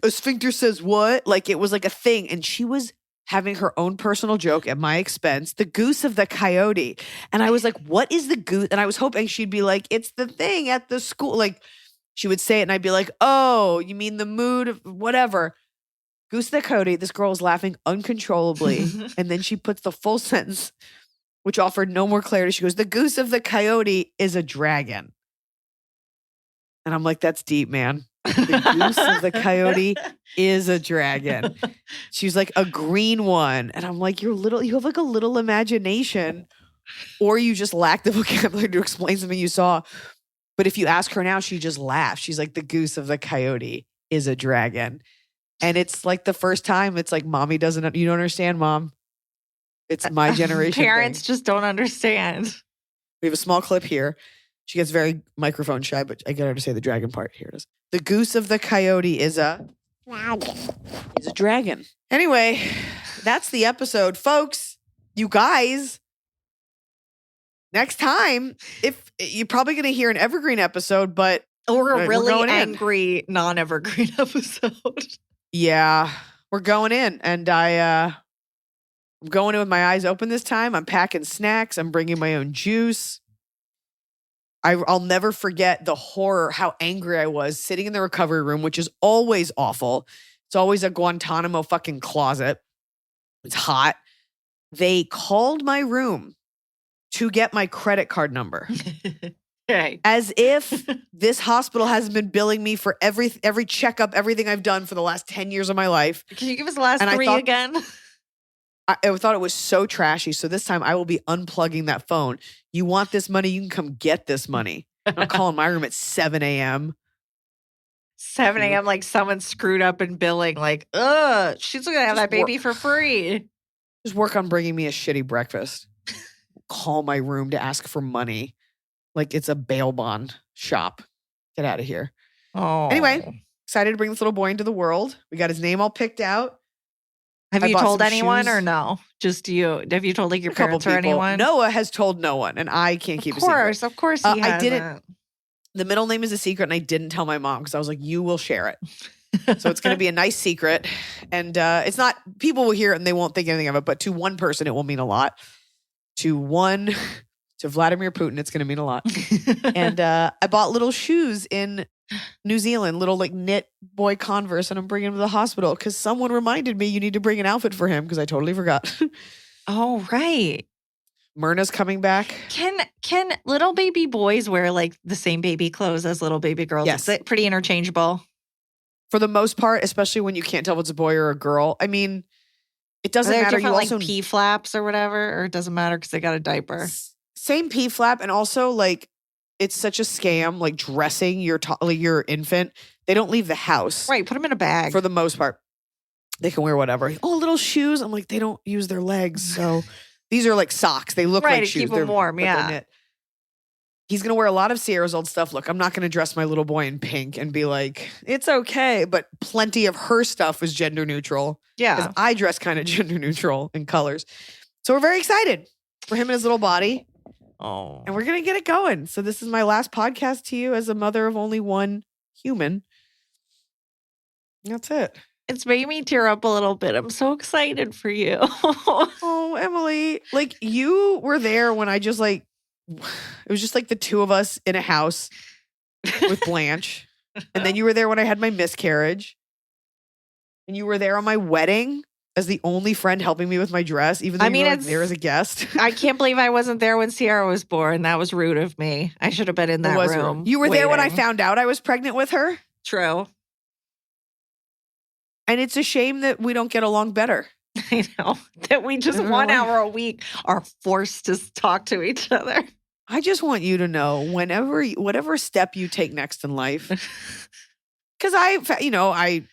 sphincter says what? Like it was like a thing. And she was having her own personal joke at my expense, the goose of the coyote. And I was like, what is the goose? And I was hoping she'd be like, it's the thing at the school. Like she would say it and I'd be like, oh, you mean the mood of whatever. Goose of the coyote. This girl is laughing uncontrollably. And then she puts the full sentence, which offered no more clarity. She goes, the goose of the coyote is a dragon. And I'm like, that's deep, man. The goose of the coyote is a dragon. She's like, a green one. And I'm like, you have like a little imagination, or you just lack the vocabulary to explain something you saw. But if you ask her now, she just laughs. She's like, the goose of the coyote is a dragon. And it's like the first time it's like, mommy doesn't, you don't understand, mom. It's my generation. Parents thing. just don't understand. We have a small clip here. She gets very microphone shy, but I get her to say the dragon part. Here it is. The goose of the coyote is a Dragon. He's a dragon. Anyway, that's the episode, folks. You guys, next time, if you're probably going to hear an evergreen episode, but Or a we're really going in. angry, non-evergreen episode. Yeah, we're going in, and I'm going in with my eyes open this time. I'm packing snacks. I'm bringing my own juice. I'll never forget the horror, how angry I was sitting in the recovery room, which is always awful. It's always a Guantanamo fucking closet. It's hot. They called my room to get my credit card number. Okay. As if this hospital hasn't been billing me for every checkup, everything I've done for the last 10 years of my life. Can you give us the last And I three thought- again? I thought it was so trashy. So this time I will be unplugging that phone. You want this money? You can come get this money. I'm calling my room at 7 a.m. 7 a.m. like someone screwed up in billing. Like, she's going to have Just that baby for free. Just work on bringing me a shitty breakfast. Call my room to ask for money. Like it's a bail bond shop. Get out of here. Oh. Anyway, excited to bring this little boy into the world. We got his name all picked out. Have I you bought told some anyone shoes. or no? Just you? Have you told like your A couple parents or people. anyone? Noah has told no one, and I can't keep Of a secret. course he I hasn't. didn't- The middle name is a secret, and I didn't tell my mom because I was like, you will share it. So it's going to be a nice secret. And it's not, people will hear it and they won't think anything of it, but to one person, it will mean a lot. To Vladimir Putin, it's going to mean a lot. And I bought little shoes in New Zealand, little like knit boy Converse, and I'm bringing him to the hospital because someone reminded me you need to bring an outfit for him because I totally forgot. Oh, right. Myrna's coming back. Can little baby boys wear like the same baby clothes as little baby girls? Yes. Is it pretty interchangeable? For the most part, especially when you can't tell if it's a boy or a girl. I mean, it Are doesn't there matter. You different also like P flaps or whatever, or it doesn't matter because they got a diaper? Same P flap, and also like it's such a scam. Like dressing your infant, they don't leave the house. Right, put them in a bag. For the most part, they can wear whatever. Oh, little shoes. I'm like, they don't use their legs, so these are like socks. They look Right, like to shoes. keep 'em They're- warm, but they're yeah. knit. He's gonna wear a lot of Sierra's old stuff. Look, I'm not gonna dress my little boy in pink and be like, it's okay. But plenty of her stuff was gender neutral. yeah. Because I dress kind of gender neutral in colors. So we're very excited for him and his little body. Oh. And we're going to get it going. So this is my last podcast to you as a mother of only one human. That's it. It's made me tear up a little bit. I'm so excited for you. Oh, Emily, like you were there when I just like, it was just like the two of us in a house with Blanche. And then you were there when I had my miscarriage. And you were there on my wedding as the only friend helping me with my dress, even though I you mean, were like, it's- there as a guest. I can't believe I wasn't there when Sierra was born. That was rude of me. I should have been in that It was room. rude. You were there when I waiting. found out I was pregnant with her. True. And it's a shame that we don't get along better. I know that we just I don't 1 know. hour a week are forced to talk to each other. I just want you to know whatever step you take next in life, because I'd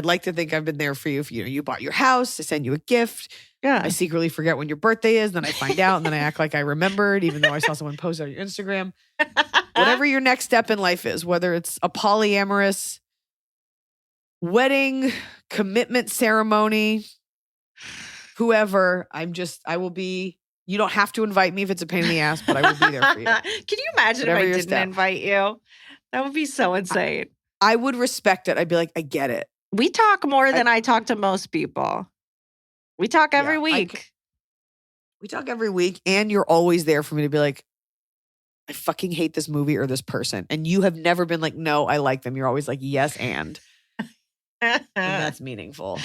like to think I've been there for you. If you bought your house, I send you a gift. Yeah. I secretly forget when your birthday is, then I find out, and then I act like I remembered, even though I saw someone post it on your Instagram. Whatever your next step in life is, whether it's a polyamorous wedding, commitment ceremony, whoever, I will be. You don't have to invite me if it's a pain in the ass, but I will be there for you. Can you imagine Whatever if I your didn't step. invite you? That would be so insane. I would respect it. I'd be like, I get it. We talk more than I talk to most people. We talk every Yeah, week. we talk every week, and you're always there for me to be like, I fucking hate this movie or this person. And you have never been like, no, I like them. You're always like, yes, and that's meaningful.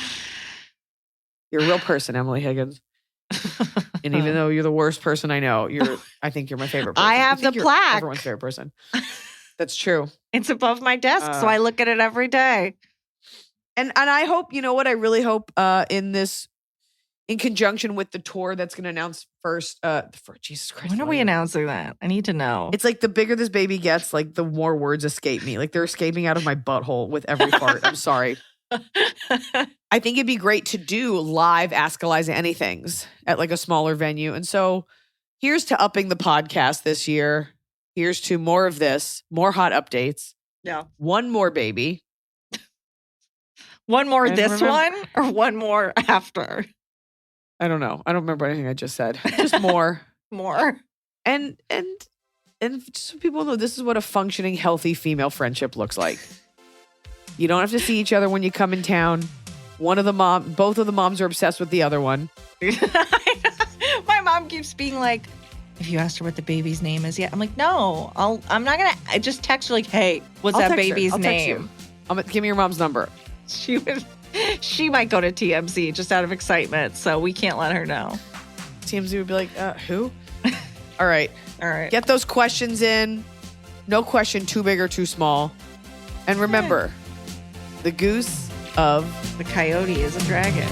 You're a real person, Emily Higgins. And even though you're the worst person I know, I think you're my favorite person. I have think the you're plaque. Everyone's favorite person. That's true. It's above my desk, so I look at it every day. And I hope, you know what, I really hope in conjunction with the tour that's going to announce first, for Jesus Christ. When are we announcing that? I need to know. It's like the bigger this baby gets, like the more words escape me. Like they're escaping out of my butthole with every fart. I'm sorry. I think it'd be great to do live Ask Iliza Anythings at like a smaller venue. And so here's to upping the podcast this year. Here's to more of this, more hot updates. Yeah. One more baby. One more And this remember- one or one more after? I don't know. I don't remember anything I just said. Just more. More. And just so people know, this is what a functioning, healthy female friendship looks like. You don't have to see each other when you come in town. Both of the moms are obsessed with the other one. My mom keeps being like, "Have you asked her what the baby's name is yet?" I'm like, "No, I'm not gonna." I just text her like, "Hey, what's I'll that text her. baby's I'll text name?" you. Give me your mom's number. She might go to TMZ just out of excitement, so we can't let her know. TMZ would be like, who? All right. All right. Get those questions in. No question too big or too small. And remember, the goose of The coyote is a dragon.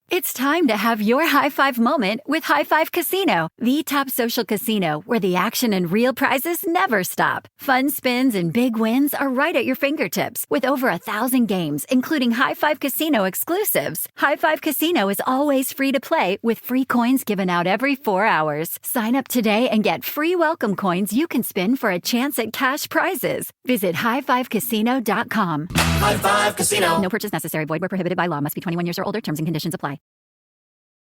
It's time to have your high five moment with High Five Casino, the top social casino where the action and real prizes never stop. Fun spins and big wins are right at your fingertips with over 1,000 games, including High Five Casino exclusives. High Five Casino is always free to play with free coins given out every 4 hours. Sign up today and get free welcome coins you can spin for a chance at cash prizes. Visit highfivecasino.com. High Five Casino. No purchase necessary. Void where prohibited by law. Must be 21 years or older. Terms and conditions apply.